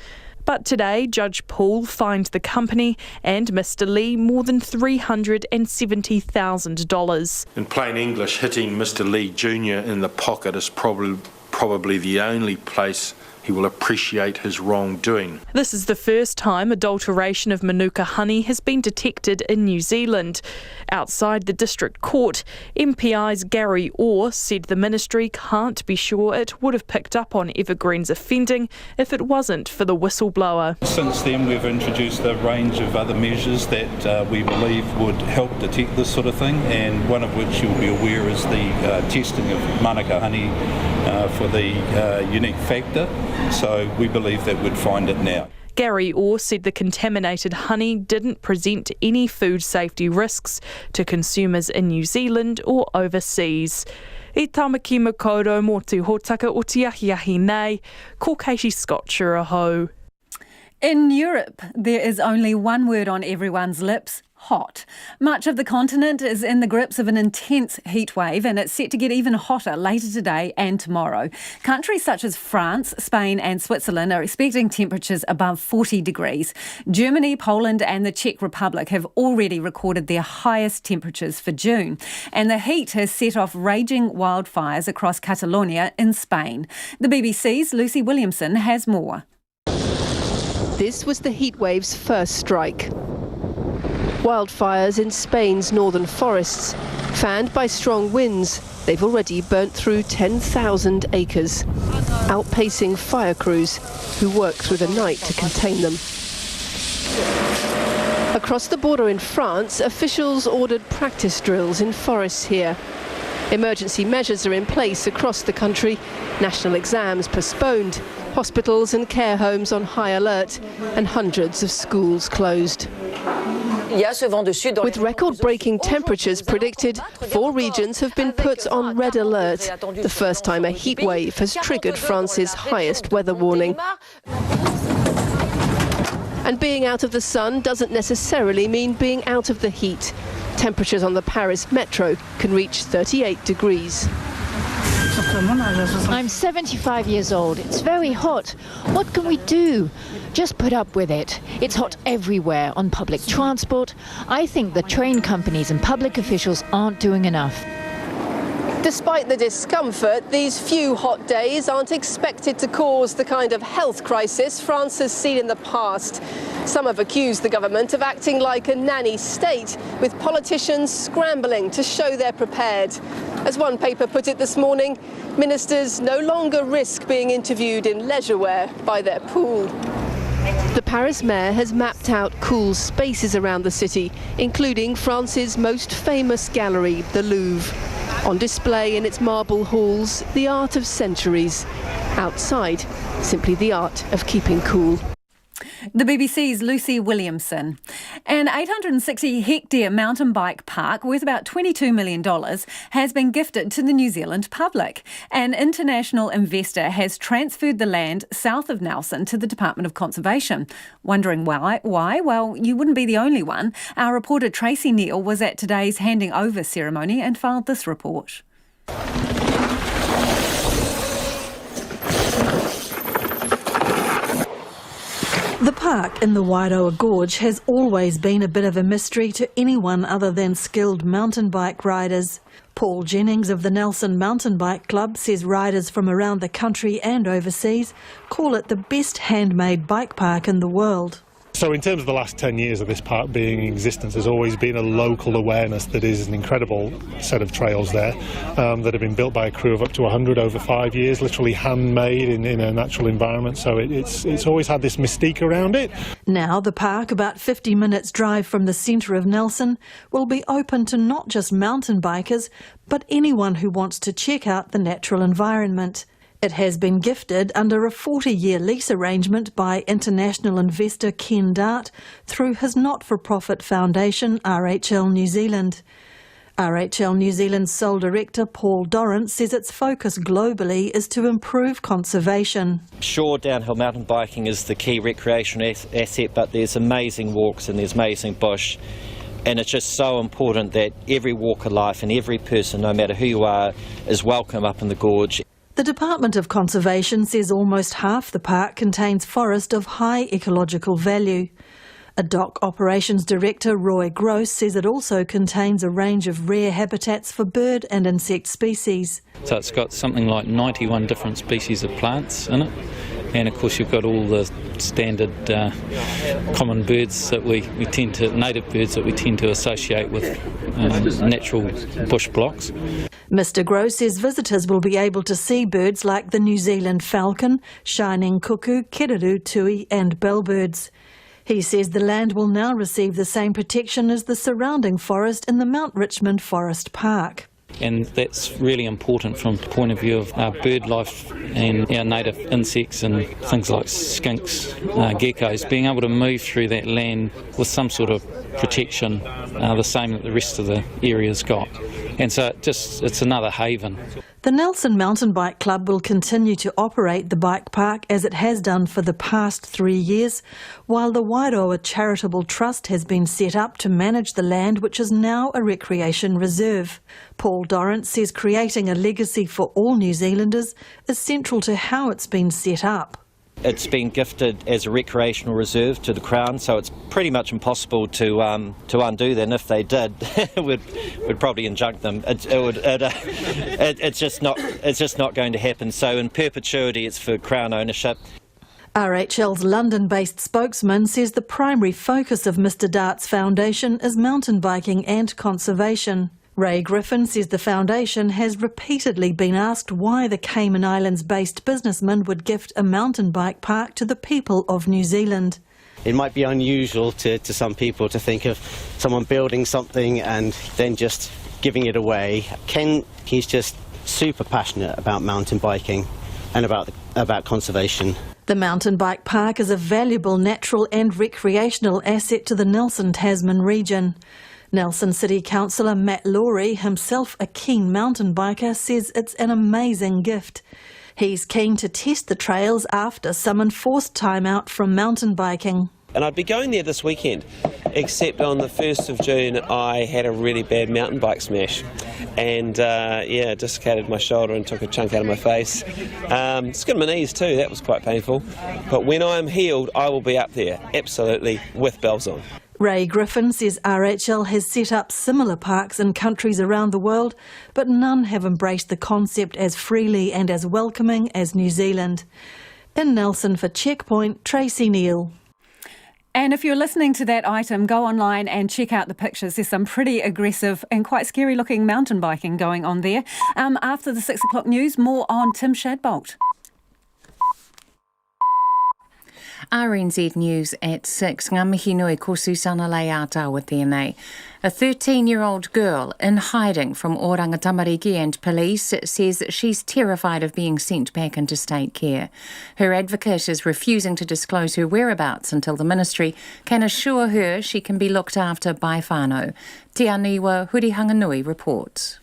But today, Judge Paul fined the company and Mr Lee more than $370,000. In plain English, hitting Mr Lee Jr. in the pocket is probably the only place he will appreciate his wrongdoing. This is the first time adulteration of Manuka honey has been detected in New Zealand. Outside the district court, MPI's Gary Orr said the ministry can't be sure it would have picked up on Evergreen's offending if it wasn't for the whistleblower. Since then we've introduced a range of other measures that we believe would help detect this sort of thing, and one of which you'll be aware is the testing of Manuka honey for the unique factor. So we believe that we'd find it now. Gary Orr said the contaminated honey didn't present any food safety risks to consumers in New Zealand or overseas. I tamaki makoto mō te hōtaka o te ahiahi nei, ko Katie Scotcher aho. In Europe, there is only one word on everyone's lips: hot. Much of the continent is in the grips of an intense heat wave, and it's set to get even hotter later today and tomorrow. Countries such as France, Spain and Switzerland are expecting temperatures above 40 degrees. Germany, Poland and the Czech Republic have already recorded their highest temperatures for June. And the heat has set off raging wildfires across Catalonia in Spain. The BBC's Lucy Williamson has more. This was the heatwave's first strike. Wildfires in Spain's northern forests Fanned by strong winds, they've already burnt through 10,000 acres, outpacing fire crews who work through the night to contain them. Across the border in France, officials ordered practice drills in forests here. Emergency measures are in place across the country, national exams postponed, hospitals and care homes on high alert, and hundreds of schools closed. With record-breaking temperatures predicted, 4 regions have been put on red alert, the first time a heat wave has triggered France's highest weather warning. And being out of the sun doesn't necessarily mean being out of the heat. Temperatures on the Paris metro can reach 38 degrees. I'm 75 years old. It's very hot. What can we do? Just put up with it. It's hot everywhere, on public transport. I think the train companies and public officials aren't doing enough. Despite the discomfort, these few hot days aren't expected to cause the kind of health crisis France has seen in the past. Some have accused the government of acting like a nanny state, with politicians scrambling to show they're prepared. As one paper put it this morning, ministers no longer risk being interviewed in leisure wear by their pool. The Paris mayor has mapped out cool spaces around the city, including France's most famous gallery, the Louvre. On display in its marble halls, the art of centuries. Outside, simply the art of keeping cool. The BBC's Lucy Williamson. An 860-hectare mountain bike park worth about $22 million has been gifted to the New Zealand public. An international investor has transferred the land south of Nelson to the Department of Conservation. Wondering why? Well, you wouldn't be the only one. Our reporter Tracy Neal was at today's handing over ceremony and filed this report. The park in the Wairoa Gorge has always been a bit of a mystery to anyone other than skilled mountain bike riders. Paul Jennings of the Nelson Mountain Bike Club says riders from around the country and overseas call it the best handmade bike park in the world. So in terms of the last 10 years of this park being in existence, there's always been a local awareness that is an incredible set of trails there that have been built by a crew of up to 100 over 5 years, literally handmade in a natural environment. So it's always had this mystique around it. Now the park, about 50 minutes drive from the centre of Nelson, will be open to not just mountain bikers, but anyone who wants to check out the natural environment. It has been gifted under a 40-year lease arrangement by international investor Ken Dart through his not-for-profit foundation RHL New Zealand. RHL New Zealand's sole director Paul Dorrance says its focus globally is to improve conservation. Sure, downhill mountain biking is the key recreational asset, but there's amazing walks and there's amazing bush. And it's just so important that every walk of life and every person, no matter who you are, is welcome up in the gorge. The Department of Conservation says almost half the park contains forest of high ecological value. A DOC Operations Director, Roy Gross, says it also contains a range of rare habitats for bird and insect species. So it's got something like 91 different species of plants in it. And of course you've got all the standard common birds that native birds that we tend to associate with natural bush blocks. Mr Gross says visitors will be able to see birds like the New Zealand falcon, shining cuckoo, kererū, tui and bellbirds. He says the land will now receive the same protection as the surrounding forest in the Mount Richmond Forest Park. And that's really important from the point of view of our bird life and our native insects and things like skinks, geckos, being able to move through that land with some sort of protection, the same that the rest of the area's got. And so it's another haven. The Nelson Mountain Bike Club will continue to operate the bike park as it has done for the past 3 years, while the Wairoa Charitable Trust has been set up to manage the land, which is now a recreation reserve. Paul Dorrance says creating a legacy for all New Zealanders is central to how it's been set up. It's been gifted as a recreational reserve to the Crown, so it's pretty much impossible to undo that. And if they did, we'd probably injunct them. It's just not going to happen. So in perpetuity, it's for Crown ownership. RHL's London-based spokesman says the primary focus of Mr Dart's foundation is mountain biking and conservation. Ray Griffin says the foundation has repeatedly been asked why the Cayman Islands-based businessman would gift a mountain bike park to the people of New Zealand. It might be unusual to some people to think of someone building something and then just giving it away. Ken, he's just super passionate about mountain biking and about conservation. The mountain bike park is a valuable natural and recreational asset to the Nelson Tasman region. Nelson City Councillor Matt Laurie, himself a keen mountain biker, says it's an amazing gift. He's keen to test the trails after some enforced time out from mountain biking. And I'd be going there this weekend, except on the 1st of June I had a really bad mountain bike smash and dislocated my shoulder and took a chunk out of my face. Skinned my knees too, that was quite painful. But when I'm healed, I will be up there, absolutely, with bells on. Ray Griffin says RHL has set up similar parks in countries around the world, but none have embraced the concept as freely and as welcoming as New Zealand. In Nelson for Checkpoint, Tracy Neal. And if you're listening to that item, go online and check out the pictures. There's some pretty aggressive and quite scary looking mountain biking going on there. After the 6 o'clock news, more on Tim Shadbolt. RNZ News at 6. Ngā mihi nui ko Susana Leata tēnei. A 13-year-old girl in hiding from Oranga Tamariki and police says she's terrified of being sent back into state care. Her advocate is refusing to disclose her whereabouts until the ministry can assure her she can be looked after by whānau. Te Aniwa Hurihanganui reports.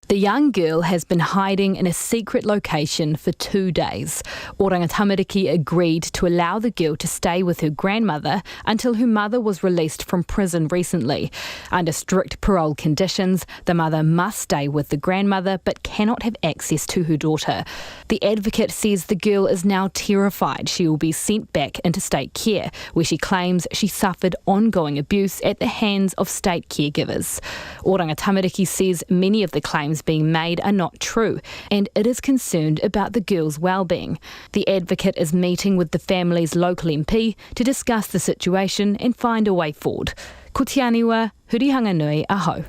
The young girl has been hiding in a secret location for 2 days. Oranga Tamariki agreed to allow the girl to stay with her grandmother until her mother was released from prison recently. Under strict parole conditions, the mother must stay with the grandmother but cannot have access to her daughter. The advocate says the girl is now terrified she will be sent back into state care, where she claims she suffered ongoing abuse at the hands of state caregivers. Oranga Tamariki says many of the claims being made are not true, and it is concerned about the girl's well-being. The advocate is meeting with the family's local MP to discuss the situation and find a way forward. Ko te aniwa, Hurihanganui aho.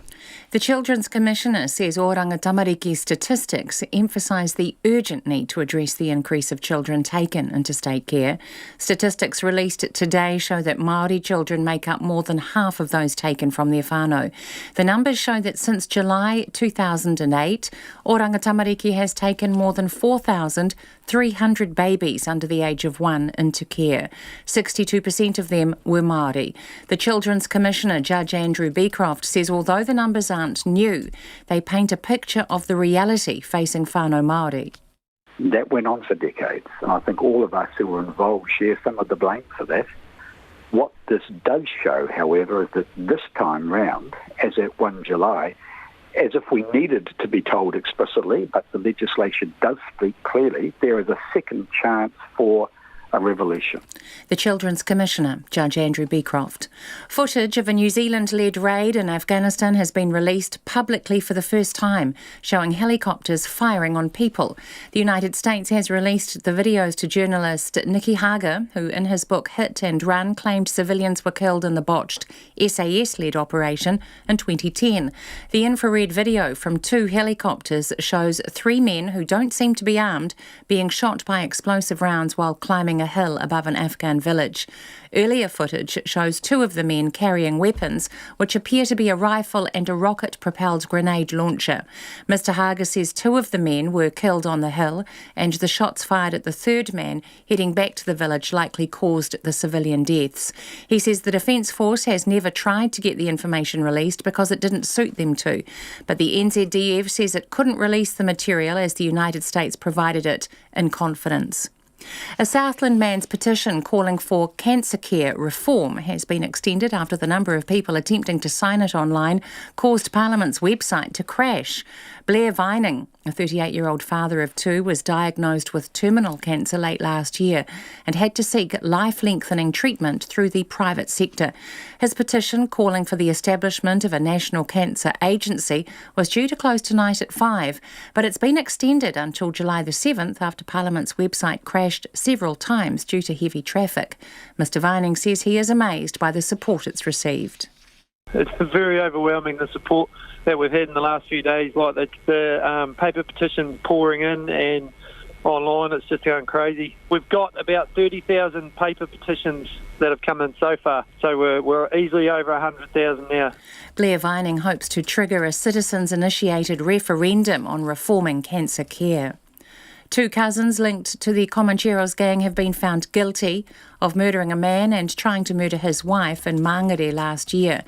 The Children's Commissioner says Oranga Tamariki statistics emphasise the urgent need to address the increase of children taken into state care. Statistics released today show that Māori children make up more than half of those taken from their whānau. The numbers show that since July 2008, Oranga Tamariki has taken more than 4,300 babies under the age of 1 into care. 62% of them were Māori. The Children's Commissioner, Judge Andrew Beecroft, says although the numbers aren't new, they paint a picture of the reality facing whānau Māori. That went on for decades, and I think all of us who were involved share some of the blame for that. What this does show, however, is that this time round, as at 1 July, as if we needed to be told explicitly, but the legislation does speak clearly, there is a second chance for a revolution. The Children's Commissioner, Judge Andrew Beecroft. Footage of a New Zealand-led raid in Afghanistan has been released publicly for the first time, showing helicopters firing on people. The United States has released the videos to journalist Nikki Hager, who in his book Hit and Run claimed civilians were killed in the botched SAS-led operation in 2010. The infrared video from 2 helicopters shows 3 men who don't seem to be armed being shot by explosive rounds while climbing a hill above an Afghan village. Earlier footage shows 2 of the men carrying weapons, which appear to be a rifle and a rocket-propelled grenade launcher. Mr. Hager says 2 of the men were killed on the hill, and the shots fired at the 3rd man heading back to the village likely caused the civilian deaths. He says the Defence Force has never tried to get the information released because it didn't suit them to, but the NZDF says it couldn't release the material as the United States provided it in confidence. A Southland man's petition calling for cancer care reform has been extended after the number of people attempting to sign it online caused Parliament's website to crash. Blair Vining, a 38-year-old father of 2, was diagnosed with terminal cancer late last year and had to seek life-lengthening treatment through the private sector. His petition calling for the establishment of a national cancer agency was due to close tonight at 5, but it's been extended until July the 7th after Parliament's website crashed several times due to heavy traffic. Mr Vining says he is amazed by the support it's received. It's very overwhelming, the support that we've had in the last few days, like the paper petition pouring in and online. It's just going crazy. We've got about 30,000 paper petitions that have come in so far, so we're easily over 100,000 now. Blair Vining hopes to trigger a citizens-initiated referendum on reforming cancer care. 2 cousins linked to the Comancheros gang have been found guilty of murdering a man and trying to murder his wife in Mangere last year.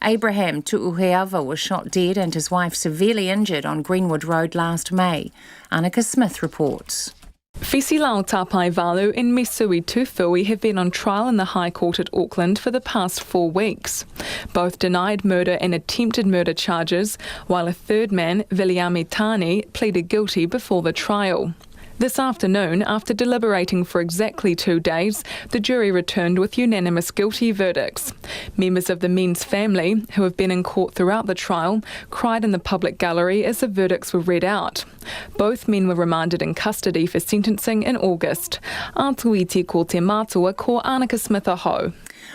Abraham Tuuheava was shot dead and his wife severely injured on Greenwood Road last May. Annika Smith reports. Fesilau Tapaivalu and Mesui Tufui have been on trial in the High Court at Auckland for the past 4 weeks. Both denied murder and attempted murder charges, while a third man, Viliami Tani, pleaded guilty before the trial. This afternoon, after deliberating for exactly 2 days, the jury returned with unanimous guilty verdicts. Members of the men's family, who have been in court throughout the trial, cried in the public gallery as the verdicts were read out. Both men were remanded in custody for sentencing in August. Atuiti ko te mātua ko Annika Smith aho.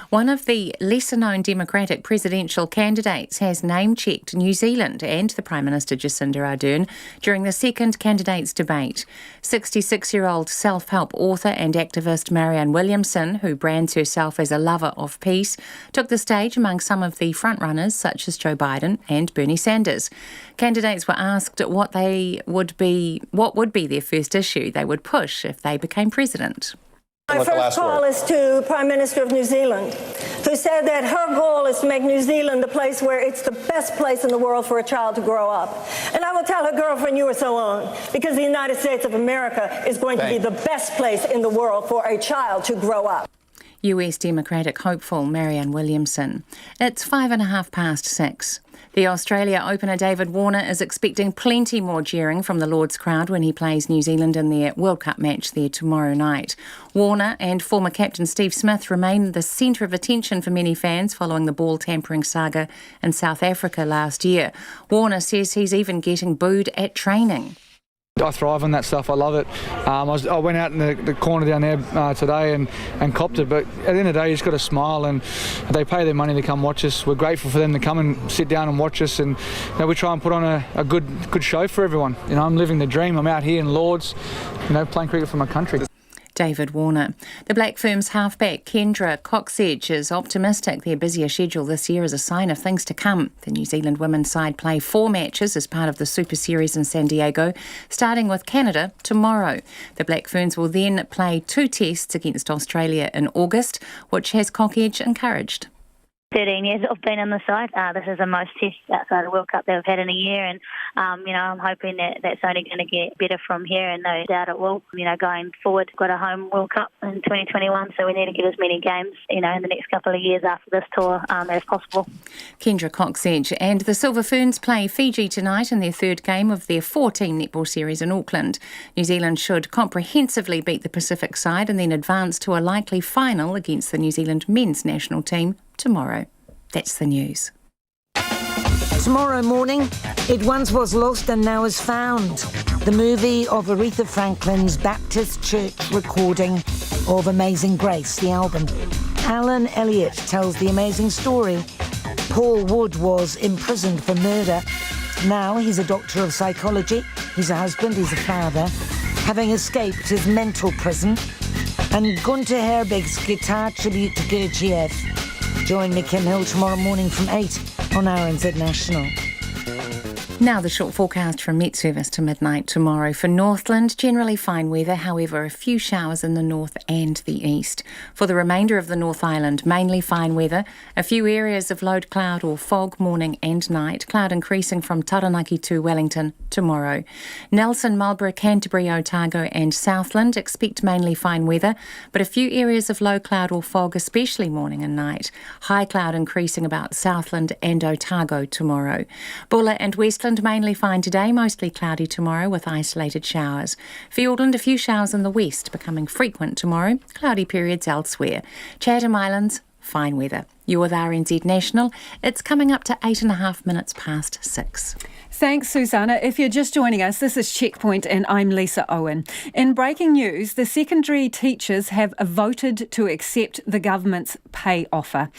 One of the lesser-known Democratic presidential candidates has name-checked New Zealand and the Prime Minister Jacinda Ardern during the second candidates' debate. 66-year-old self-help author and activist Marianne Williamson, who brands herself as a lover of peace, took the stage among some of the frontrunners such as Joe Biden and Bernie Sanders. Candidates were asked what would be their first issue they would push if they became president. My first call is to Prime Minister of New Zealand, who said that her goal is to make New Zealand the place where it's the best place in the world for a child to grow up. And I will tell her girlfriend you were so on, because the United States of America is going to be the best place in the world for a child to grow up. US Democratic hopeful Marianne Williamson. It's 6:05. The Australia opener David Warner is expecting plenty more jeering from the Lord's crowd when he plays New Zealand in their World Cup match there tomorrow night. Warner and former captain Steve Smith remain the centre of attention for many fans following the ball tampering saga in South Africa last year. Warner says he's even getting booed at training. I thrive on that stuff. I love it. I went out in the corner down there today and copped it, but at the end of the day you just got to smile, and they pay their money to come watch us. We're grateful for them to come and sit down and watch us, and we try and put on a good show for everyone. I'm living the dream. I'm out here in Lords, playing cricket for my country. David Warner. The Black Ferns halfback Kendra Coxedge is optimistic their busier schedule this year is a sign of things to come. The New Zealand women's side play 4 matches as part of the Super Series in San Diego, starting with Canada tomorrow. The Black Ferns will then play 2 tests against Australia in August, which has Coxedge encouraged. 13 years I've been on the side. This is the most tests outside the World Cup that we've had in a year, and I'm hoping that that's only going to get better from here, and no doubt it will. Going forward, we've got a home World Cup in 2021, so we need to get as many games, in the next couple of years after this tour as possible. Kendra Coxedge. And the Silver Ferns play Fiji tonight in their 3rd game of their 4-team netball series in Auckland. New Zealand should comprehensively beat the Pacific side and then advance to a likely final against the New Zealand men's national team tomorrow. That's the news. Tomorrow morning, It Once Was Lost and Now Is Found. The movie of Aretha Franklin's Baptist Church recording of Amazing Grace, the album. Alan Elliott tells the amazing story. Paul Wood was imprisoned for murder. Now he's a doctor of psychology. He's a husband, he's a father, having escaped his mental prison. And Gunter Herbig's guitar tribute to Gurdjieff. Join me, Kim Hill, tomorrow morning from 8 on RNZ National. Now the short forecast from Met Service to midnight tomorrow. For Northland, generally fine weather, however, a few showers in the north and the east. For the remainder of the North Island, mainly fine weather, a few areas of low cloud or fog morning and night, cloud increasing from Taranaki to Wellington tomorrow. Nelson, Marlborough, Canterbury, Otago and Southland expect mainly fine weather, but a few areas of low cloud or fog, especially morning and night. High cloud increasing about Southland and Otago tomorrow. Bulla and Westland mainly fine today, mostly cloudy tomorrow with isolated showers. Fiordland, a few showers in the west, becoming frequent tomorrow, cloudy periods elsewhere. Chatham Islands, fine weather. You're with RNZ National. It's coming up to 8.5 minutes past 6. Thanks, Susanna. If you're just joining us, this is Checkpoint and I'm Lisa Owen. In breaking news, the secondary teachers have voted to accept the government's pay offer.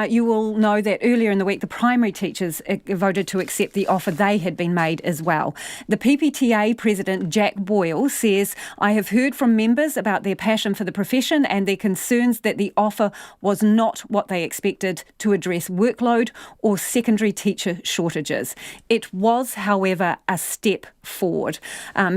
You will know that earlier in the week, the primary teachers voted to accept the offer they had been made as well. The PPTA president, Jack Boyle, says, "I have heard from members about their passion for the profession and their concerns that the offer was not what they expected to address workload or secondary teacher shortages. It was, however, a step forward."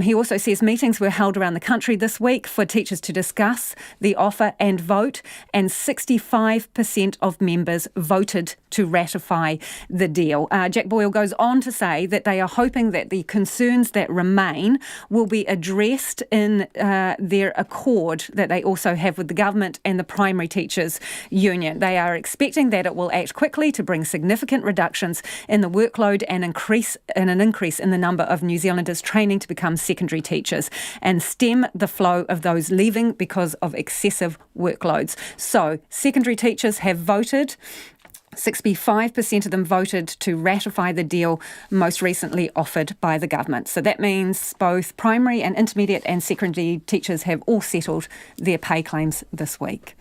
He also says meetings were held around the country this week for teachers to discuss the offer and vote, and 65% of members voted to ratify the deal. Jack Boyle goes on to say that they are hoping that the concerns that remain will be addressed in their accord that they also have with the government and the primary teachers union. They are expecting that it will act quickly to bring significant reductions in the workload and an increase in the number of New Zealanders training to become secondary teachers and stem the flow of those leaving because of excessive workloads. So, secondary teachers have voted. 65% of them voted to ratify the deal most recently offered by the government. So that means both primary and intermediate and secondary teachers have all settled their pay claims this week.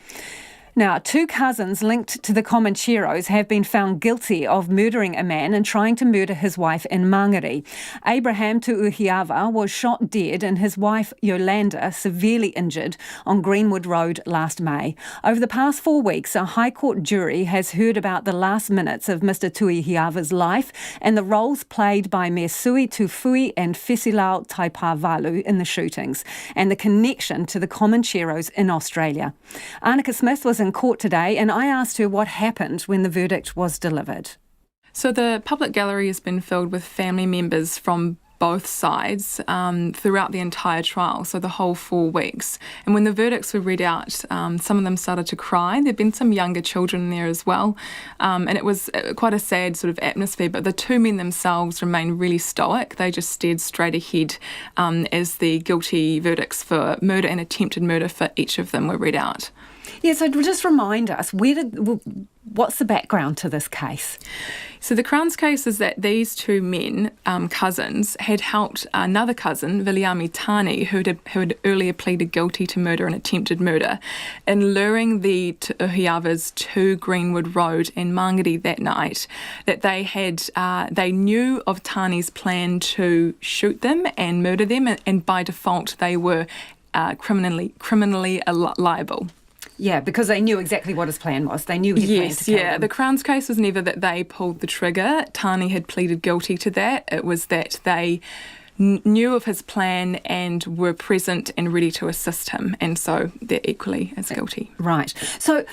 Now, 2 cousins linked to the Comancheros have been found guilty of murdering a man and trying to murder his wife in Mangere. Abraham Tuuhiava was shot dead and his wife Yolanda severely injured on Greenwood Road last May. Over the past 4 weeks, a High Court jury has heard about the last minutes of Mr Tuuhiava's life and the roles played by Mesui Tufui and Folau Taipavalu in the shootings and the connection to the Comancheros in Australia. Annika Smith was in court today and I asked her what happened when the verdict was delivered. So the public gallery has been filled with family members from both sides throughout the entire trial, so the whole 4 weeks. And when the verdicts were read out, some of them started to cry. There'd been some younger children there as well, and it was quite a sad sort of atmosphere, but the 2 men themselves remained really stoic. They just stared straight ahead as the guilty verdicts for murder and attempted murder for each of them were read out. Yeah, so just remind us, what's the background to this case? So the Crown's case is that these 2 men, cousins, had helped another cousin, Viliami Tani, who had earlier pleaded guilty to murder and attempted murder, in luring the Tuuhiavas to Greenwood Road in Mangere that night, that they knew of Tani's plan to shoot them and murder them, and by default they were criminally liable. Yeah, because they knew exactly what his plan was. They knew his plan to kill them. The Crown's case was never that they pulled the trigger. Tani had pleaded guilty to that. It was that they knew of his plan and were present and ready to assist him, and so they're equally as guilty. Right. So,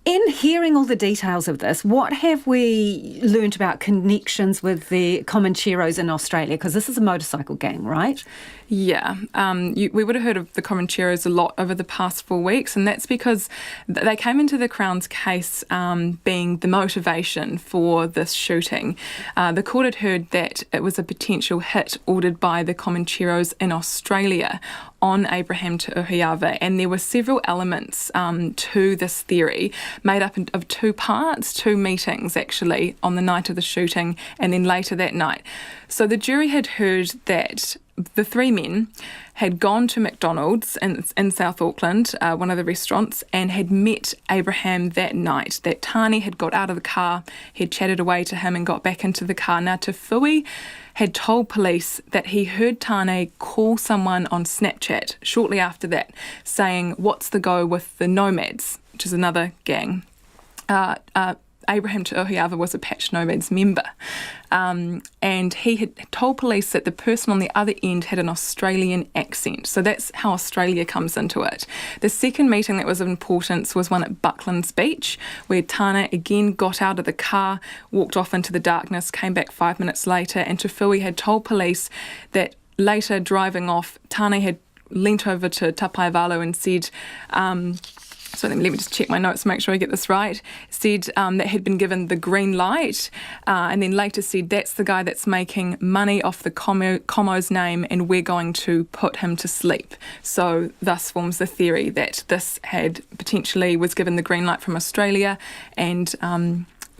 in hearing all the details of this, what have we learnt about connections with the Comancheros in Australia? Because this is a motorcycle gang, right? Yeah, we would have heard of the Comancheros a lot over the past 4 weeks, and that's because they came into the Crown's case being the motivation for this shooting. The court had heard that it was a potential hit ordered by the Comancheros in Australia on Abraham Tuuhiava, and there were several elements to this theory made up of 2 parts, 2 meetings actually on the night of the shooting and then later that night. So the jury had heard that the 3 men had gone to McDonald's in South Auckland, one of the restaurants, and had met Abraham that night. That Tani had got out of the car, had chatted away to him and got back into the car. Now, Tufui had told police that he heard Tani call someone on Snapchat shortly after that, saying, "What's the go with the Nomads?" which is another gang. Abraham Tuuhiava was a Patch Nomads member, and he had told police that the person on the other end had an Australian accent. So that's how Australia comes into it. The second meeting that was of importance was one at Buckland's Beach, where Tana again got out of the car, walked off into the darkness, came back 5 minutes later, and Tufui had told police that later driving off, Tana had leant over to Taipavalu and said, so let me just check my notes to make sure I get this right, said that had been given the green light, and then later said that's the guy that's making money off the Como's name and we're going to put him to sleep. So thus forms the theory that this had potentially was given the green light from Australia, and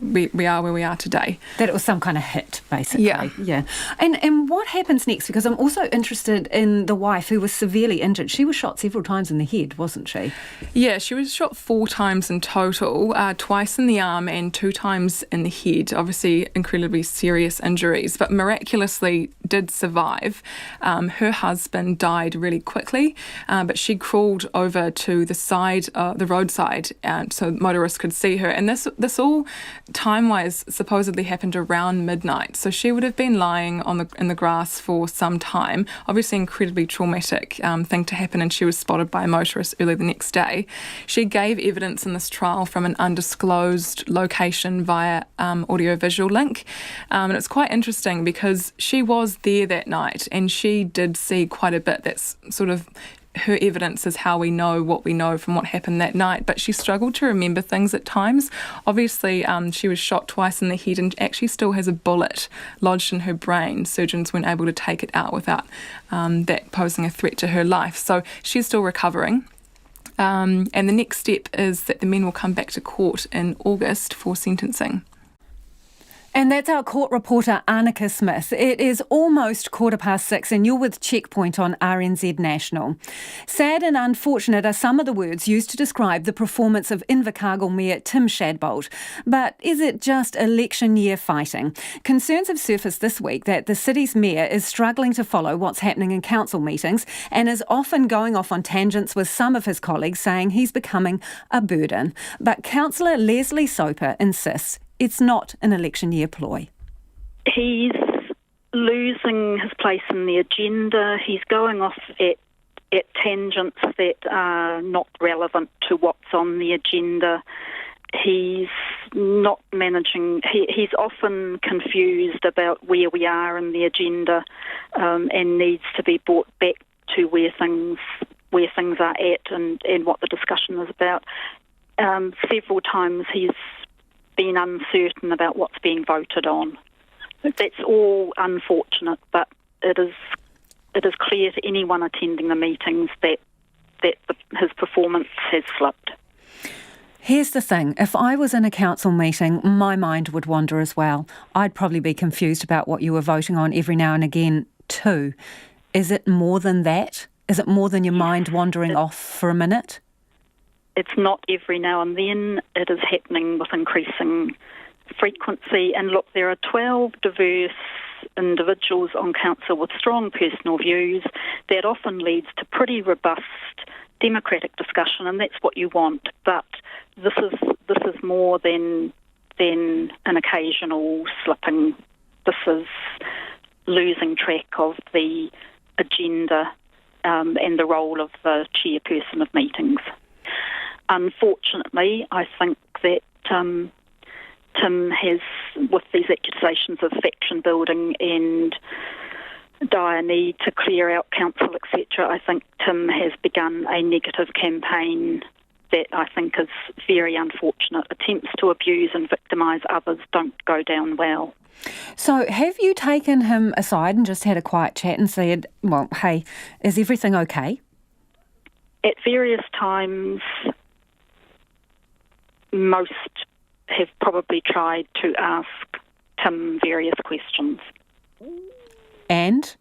we are where we are today. That it was some kind of hit, basically. Yeah. And what happens next? Because I'm also interested in the wife who was severely injured. She was shot several times in the head, wasn't she? Yeah, she was shot 4 times in total, twice in the arm and 2 times in the head. Obviously, incredibly serious injuries, but miraculously did survive. Her husband died really quickly, but she crawled over to the side, the roadside, so motorists could see her. And this all time-wise supposedly happened around midnight, so she would have been lying in the grass for some time. Obviously incredibly traumatic thing to happen, and she was spotted by a motorist early the next day. She gave evidence in this trial from an undisclosed location via audio-visual link, and it's quite interesting because she was there that night and she did see quite a bit. That's sort of her evidence is how we know what we know from what happened that night, but she struggled to remember things at times. Obviously, she was shot twice in the head and actually still has a bullet lodged in her brain. Surgeons weren't able to take it out without that posing a threat to her life. So she's still recovering. And the next step is that the men will come back to court in August for sentencing. And that's our court reporter, Annika Smith. It is almost 6:15 and you're with Checkpoint on RNZ National. Sad and unfortunate are some of the words used to describe the performance of Invercargill Mayor Tim Shadbolt. But is it just election year fighting? Concerns have surfaced this week that the city's mayor is struggling to follow what's happening in council meetings and is often going off on tangents with some of his colleagues, saying he's becoming a burden. But Councillor Leslie Soper insists it's not an election year ploy. He's losing his place in the agenda. He's going off at tangents that are not relevant to what's on the agenda. He's not managing. He's often confused about where we are in the agenda, and needs to be brought back to where things are at and what the discussion is about. Several times he's been uncertain about what's being voted on. That's all unfortunate, but it is clear to anyone attending the meetings that his performance has slipped. Here's the thing, if I was in a council meeting, my mind would wander as well. I'd probably be confused about what you were voting on every now and again too. Is it more than that? Is it more than your mind wandering off for a minute? It's not every now and then. It is happening with increasing frequency. And look, there are 12 diverse individuals on council with strong personal views. That often leads to pretty robust democratic discussion, and that's what you want. But this is more than an occasional slipping. This is losing track of the agenda and the role of the chairperson of meetings. Unfortunately, I think that Tim has, with these accusations of faction building and dire need to clear out council, etc., I think Tim has begun a negative campaign that I think is very unfortunate. Attempts to abuse and victimise others don't go down well. So have you taken him aside and just had a quiet chat and said, well, hey, is everything okay? At various times, most have probably tried to ask Tim various questions. And?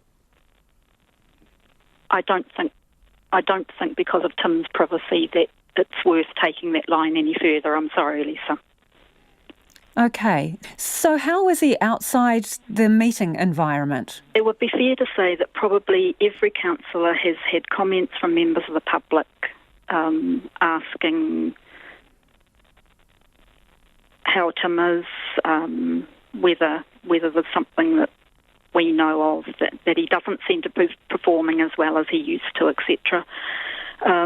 I don't think because of Tim's privacy that it's worth taking that line any further. I'm sorry, Lisa. Okay. So how is he outside the meeting environment? It would be fair to say that probably every councillor has had comments from members of the public asking how Tim is, whether there's something that we know of that he doesn't seem to be performing as well as he used to, etc.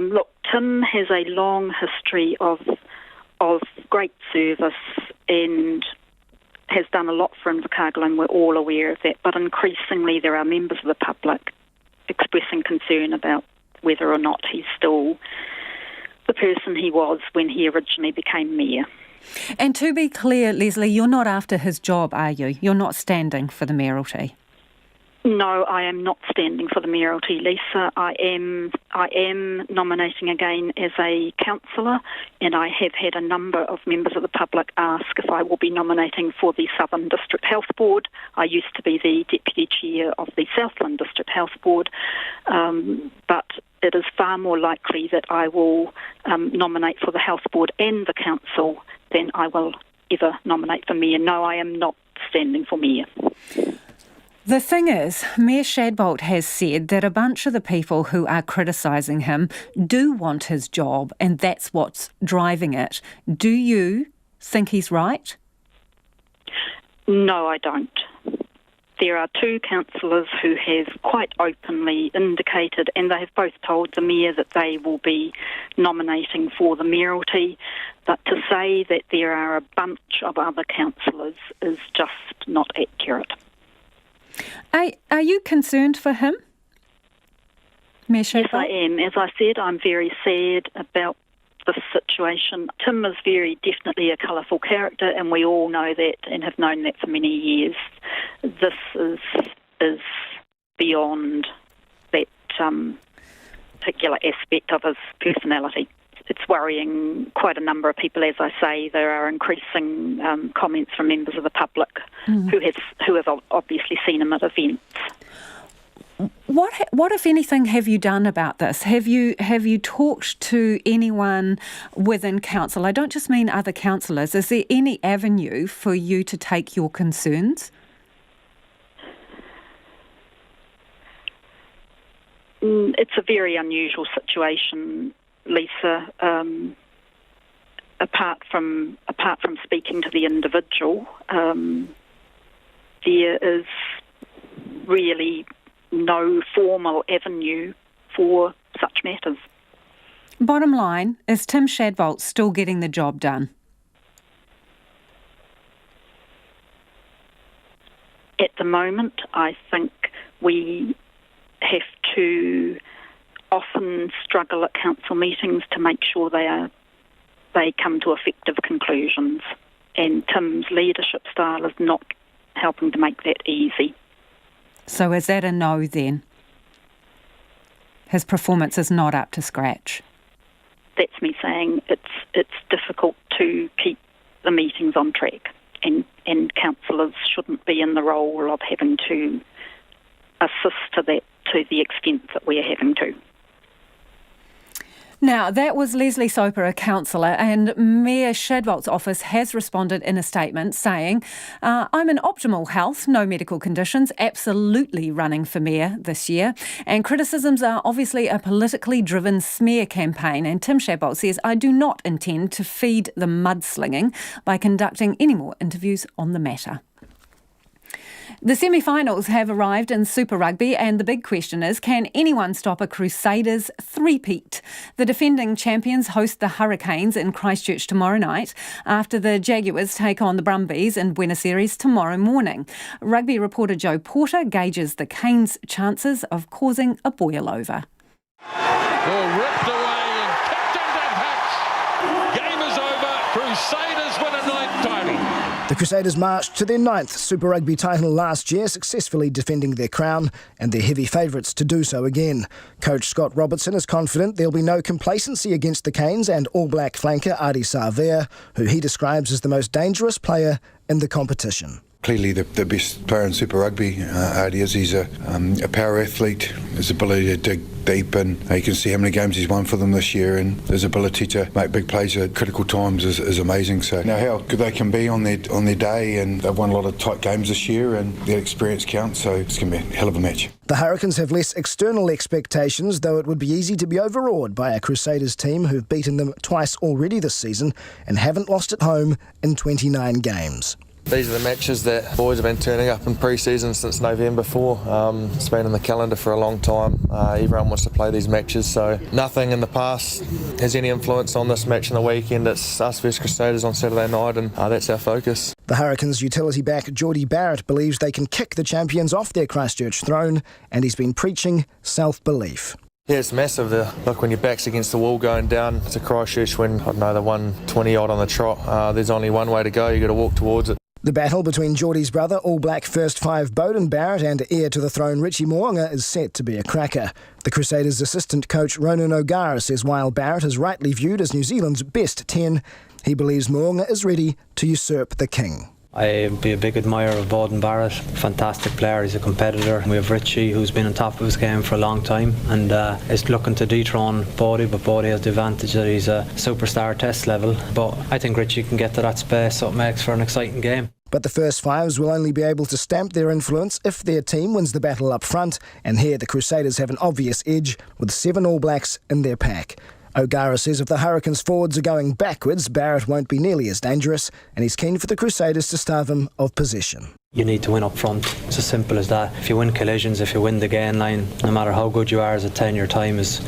Look, Tim has a long history of great service and has done a lot for Invercargill, and we're all aware of that. But increasingly there are members of the public expressing concern about whether or not he's still the the person he was when he originally became mayor. And to be clear, Leslie, you're not after his job, are you? You're not standing for the mayoralty? No, I am not standing for the mayoralty, Lisa. I am nominating again as a councillor, and I have had a number of members of the public ask if I will be nominating for the Southern District Health Board. I used to be the Deputy Chair of the Southland District Health Board, but it is far more likely that I will nominate for the Health Board and the Council than I will ever nominate for Mayor. No, I am not standing for Mayor. The thing is, Mayor Shadbolt has said that a bunch of the people who are criticising him do want his job, and that's what's driving it. Do you think he's right? No, I don't. There are two councillors who have quite openly indicated, and they have both told the Mayor that they will be nominating for the mayoralty, but to say that there are a bunch of other councillors is just not accurate. Are you concerned for him, Mayor Shadbolt? Yes, I am. As I said, I'm very sad about this situation. Tim is very definitely a colourful character, and we all know that and have known that for many years. This is beyond that particular aspect of his personality. It's worrying quite a number of people. As I say, there are increasing comments from members of the public who have obviously seen him at events. What, if anything, have you done about this? Have you talked to anyone within council? I don't just mean other councillors. Is there any avenue for you to take your concerns? It's a very unusual situation, Lisa. Apart from speaking to the individual, there is really no formal avenue for such matters. Bottom line, is Tim Shadbolt still getting the job done? At the moment, I think we have to often struggle at council meetings to make sure they come to effective conclusions, and Tim's leadership style is not helping to make that easy. So is that a no then? His performance is not up to scratch? That's me saying it's difficult to keep the meetings on track, and councillors shouldn't be in the role of having to assist to the extent that we're having to. Now, that was Leslie Soper, a councillor, and Mayor Shadbolt's office has responded in a statement saying, I'm in optimal health, no medical conditions, absolutely running for mayor this year. And criticisms are obviously a politically driven smear campaign. And Tim Shadbolt says, I do not intend to feed the mudslinging by conducting any more interviews on the matter. The semi-finals have arrived in Super Rugby, and the big question is, can anyone stop a Crusaders three-peat? The defending champions host the Hurricanes in Christchurch tomorrow night after the Jaguars take on the Brumbies in Buenos Aires tomorrow morning. Rugby reporter Joe Porter gauges the Canes' chances of causing a boil-over. Ripped away and kicked into Hutch. Game is over. Crusaders win a ninth title. The Crusaders marched to their 9th Super Rugby title last year, successfully defending their crown, and they're heavy favourites to do so again. Coach Scott Robertson is confident there'll be no complacency against the Canes and All Black flanker Adi Savea, who he describes as the most dangerous player in the competition. Clearly the best player in Super Rugby, Adi is. He's a power athlete. His ability to dig deep, and you can see how many games he's won for them this year, and his ability to make big plays at critical times is amazing. So now how good they can be on their day, and they've won a lot of tight games this year, and their experience counts, so it's going to be a hell of a match. The Hurricanes have less external expectations, though it would be easy to be overawed by a Crusaders team who've beaten them twice already this season and haven't lost at home in 29 games. These are the matches that boys have been turning up in pre-season since November 4. It's been in the calendar for a long time. Everyone wants to play these matches, so nothing in the past has any influence on this match in the weekend. It's us versus Crusaders on Saturday night, and that's our focus. The Hurricanes' utility back Geordie Barrett believes they can kick the champions off their Christchurch throne, and he's been preaching self-belief. Yeah, it's massive. Look, when your back's against the wall going down to Christchurch when, I don't know, the 120 odd on the trot, there's only one way to go. You've got to walk towards it. The battle between Geordie's brother, All Black First Five Bowden Barrett, and heir to the throne Richie Mo'unga is set to be a cracker. The Crusaders' assistant coach Ronan O'Gara says while Barrett is rightly viewed as New Zealand's best 10, he believes Mo'unga is ready to usurp the king. I'd be a big admirer of Bowden Barrett, fantastic player, he's a competitor. We have Richie who's been on top of his game for a long time and is looking to dethrone Bodie, but Bodie has the advantage that he's a superstar test level. But I think Richie can get to that space, so it makes for an exciting game. But the first fives will only be able to stamp their influence if their team wins the battle up front, and here the Crusaders have an obvious edge with 7 All Blacks in their pack. O'Gara says if the Hurricanes forwards are going backwards, Barrett won't be nearly as dangerous, and he's keen for the Crusaders to starve him of possession. You need to win up front. It's as simple as that. If you win collisions, if you win the gain line, no matter how good you are as a 10, your time is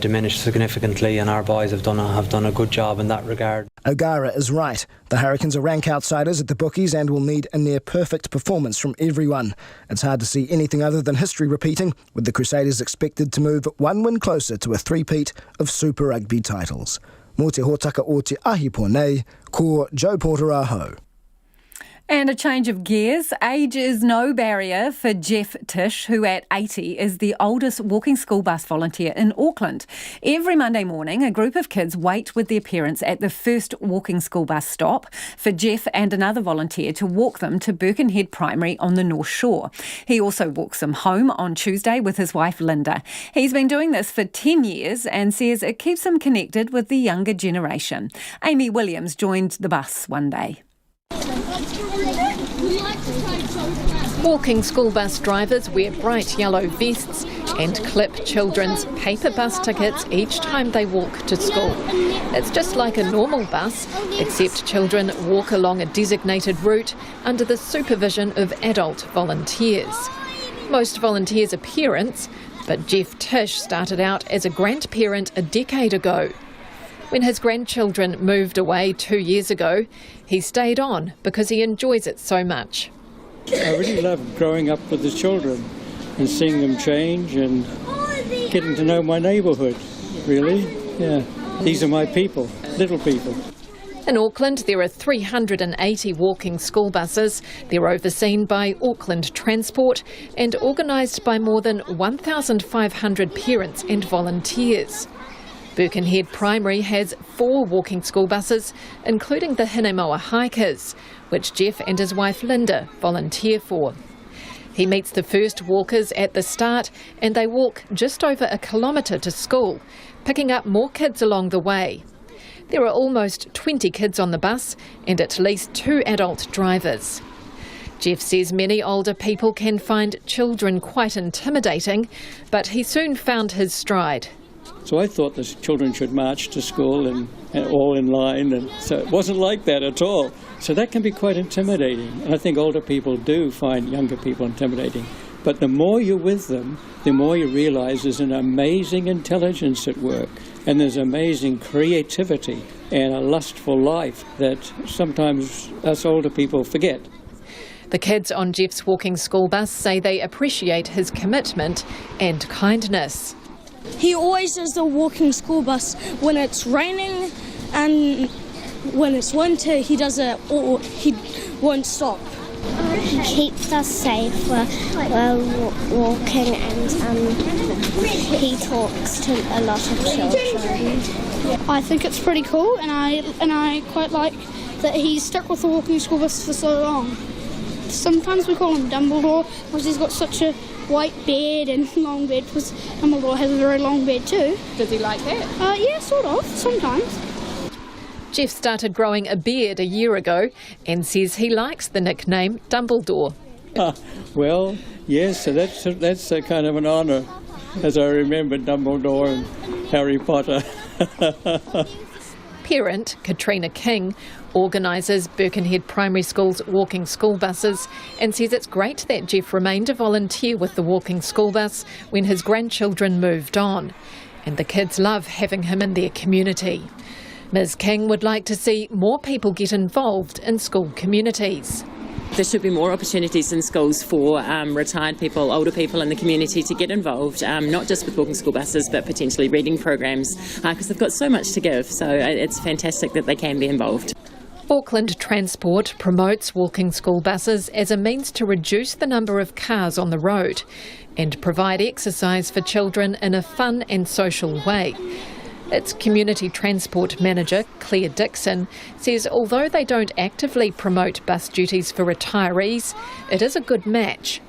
diminished significantly, and our boys have done a good job in that regard. O'Gara is right. The Hurricanes are rank outsiders at the bookies and will need a near-perfect performance from everyone. It's hard to see anything other than history repeating, with the Crusaders expected to move one win closer to a three-peat of Super Rugby titles. Mō te hōtaka o te ahi pōnei, ko Joe Porter aho. And a change of gears. Age is no barrier for Jeff Tish, who at 80 is the oldest walking school bus volunteer in Auckland. Every Monday morning, a group of kids wait with their parents at the first walking school bus stop for Jeff and another volunteer to walk them to Birkenhead Primary on the North Shore. He also walks them home on Tuesday with his wife Linda. He's been doing this for 10 years and says it keeps him connected with the younger generation. Amy Williams joined the bus one day. Walking school bus drivers wear bright yellow vests and clip children's paper bus tickets each time they walk to school. It's just like a normal bus, except children walk along a designated route under the supervision of adult volunteers. Most volunteers are parents, but Jeff Tish started out as a grandparent a decade ago. When his grandchildren moved away 2 years ago, he stayed on because he enjoys it so much. I really love growing up with the children and seeing them change and getting to know my neighbourhood, really. Yeah, these are my people, little people. In Auckland, there are 380 walking school buses. They're overseen by Auckland Transport and organised by more than 1,500 parents and volunteers. Birkenhead Primary has 4 walking school buses, including the Hinemoa Hikers, which Jeff and his wife Linda volunteer for. He meets the first walkers at the start and they walk just over a kilometre to school, picking up more kids along the way. There are almost 20 kids on the bus and at least 2 adult drivers. Jeff says many older people can find children quite intimidating, but he soon found his stride. So I thought the children should march to school and all in line, and so it wasn't like that at all. So that can be quite intimidating, and I think older people do find younger people intimidating. But the more you're with them, the more you realise there's an amazing intelligence at work, and there's amazing creativity and a lust for life that sometimes us older people forget. The kids on Jeff's walking school bus say they appreciate his commitment and kindness. He always does the walking school bus when it's raining, and when it's winter he does it, or he won't stop. He keeps us safe while walking, and he talks to a lot of children. I think it's pretty cool, and I quite like that he's stuck with the walking school bus for so long. Sometimes we call him Dumbledore because he's got such a white beard and long beard, because Dumbledore has a very long beard too. Does he like that? Yeah, sort of, sometimes. Jeff started growing a beard a year ago and says he likes the nickname Dumbledore. Well, yes, so that's a kind of an honour, as I remember Dumbledore and Harry Potter. Parent Katrina King organises Birkenhead Primary School's walking school buses and says it's great that Jeff remained a volunteer with the walking school bus when his grandchildren moved on, and the kids love having him in their community. Ms King would like to see more people get involved in school communities. There should be more opportunities in schools for retired people, older people in the community to get involved, not just with walking school buses, but potentially reading programs, because they've got so much to give. So it's fantastic that they can be involved. Auckland Transport promotes walking school buses as a means to reduce the number of cars on the road and provide exercise for children in a fun and social way. Its Community Transport Manager, Claire Dixon, says although they don't actively promote bus duties for retirees, it is a good match.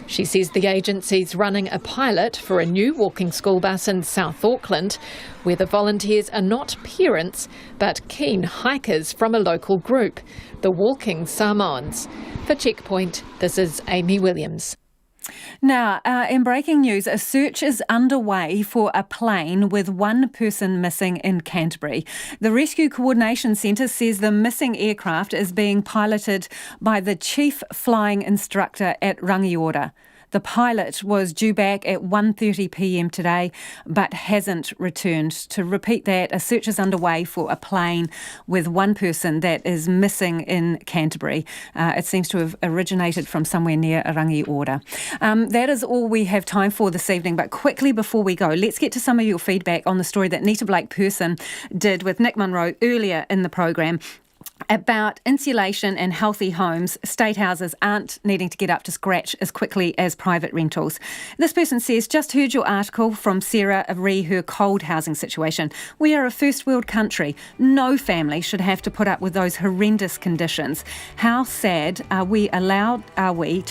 She says the agency's running a pilot for a new walking school bus in South Auckland, where the volunteers are not parents, but keen hikers from a local group, the Walking Samoans. For Checkpoint, this is Amy Williams. Now, in breaking news, a search is underway for a plane with one person missing in Canterbury. The Rescue Coordination Centre says the missing aircraft is being piloted by the chief flying instructor at Rangiora. The pilot was due back at 1:30 p.m. today, but hasn't returned. To repeat that, a search is underway for a plane with one person that is missing in Canterbury. It seems to have originated from somewhere near Rangiora. That is all we have time for this evening, but quickly before we go, let's get to some of your feedback on the story that Nita Blake-Person did with Nick Munro earlier in the programme about insulation and healthy homes. State houses aren't needing to get up to scratch as quickly as private rentals. This person says, just heard your article from Sarah re her cold housing situation. We are a first world country. No family should have to put up with those horrendous conditions. How sad are we to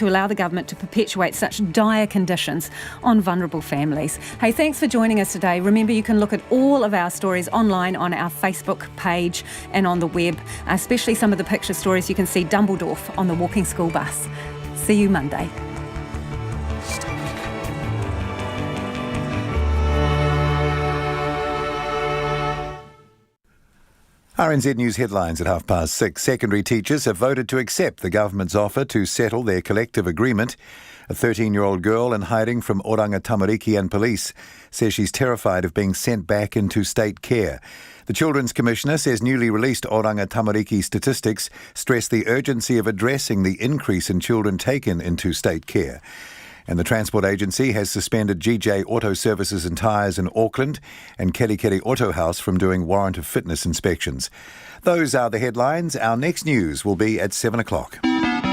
allow the government to perpetuate such dire conditions on vulnerable families? Hey, thanks for joining us today. Remember, you can look at all of our stories online on our Facebook page and on the web, especially some of the picture stories. You can see Dumbledore on the walking school bus. See you Monday. RNZ News headlines at 6:30. Secondary teachers have voted to accept the government's offer to settle their collective agreement. A 13-year-old girl in hiding from Oranga Tamariki and police says she's terrified of being sent back into state care. The Children's Commissioner says newly released Oranga Tamariki statistics stress the urgency of addressing the increase in children taken into state care. And the Transport Agency has suspended GJ Auto Services and Tyres in Auckland and Kerikeri Auto House from doing warrant of fitness inspections. Those are the headlines. Our next news will be at 7 o'clock.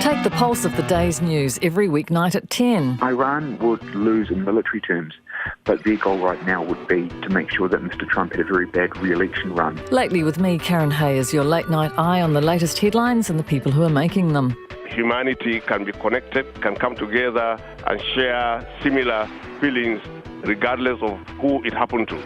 Take the pulse of the day's news every weeknight at 10. Iran would lose in military terms, but their goal right now would be to make sure that Mr Trump had a very bad re-election run. Lately with me, Karen Hay, is your late night eye on the latest headlines and the people who are making them. Humanity can be connected, can come together and share similar feelings regardless of who it happened to.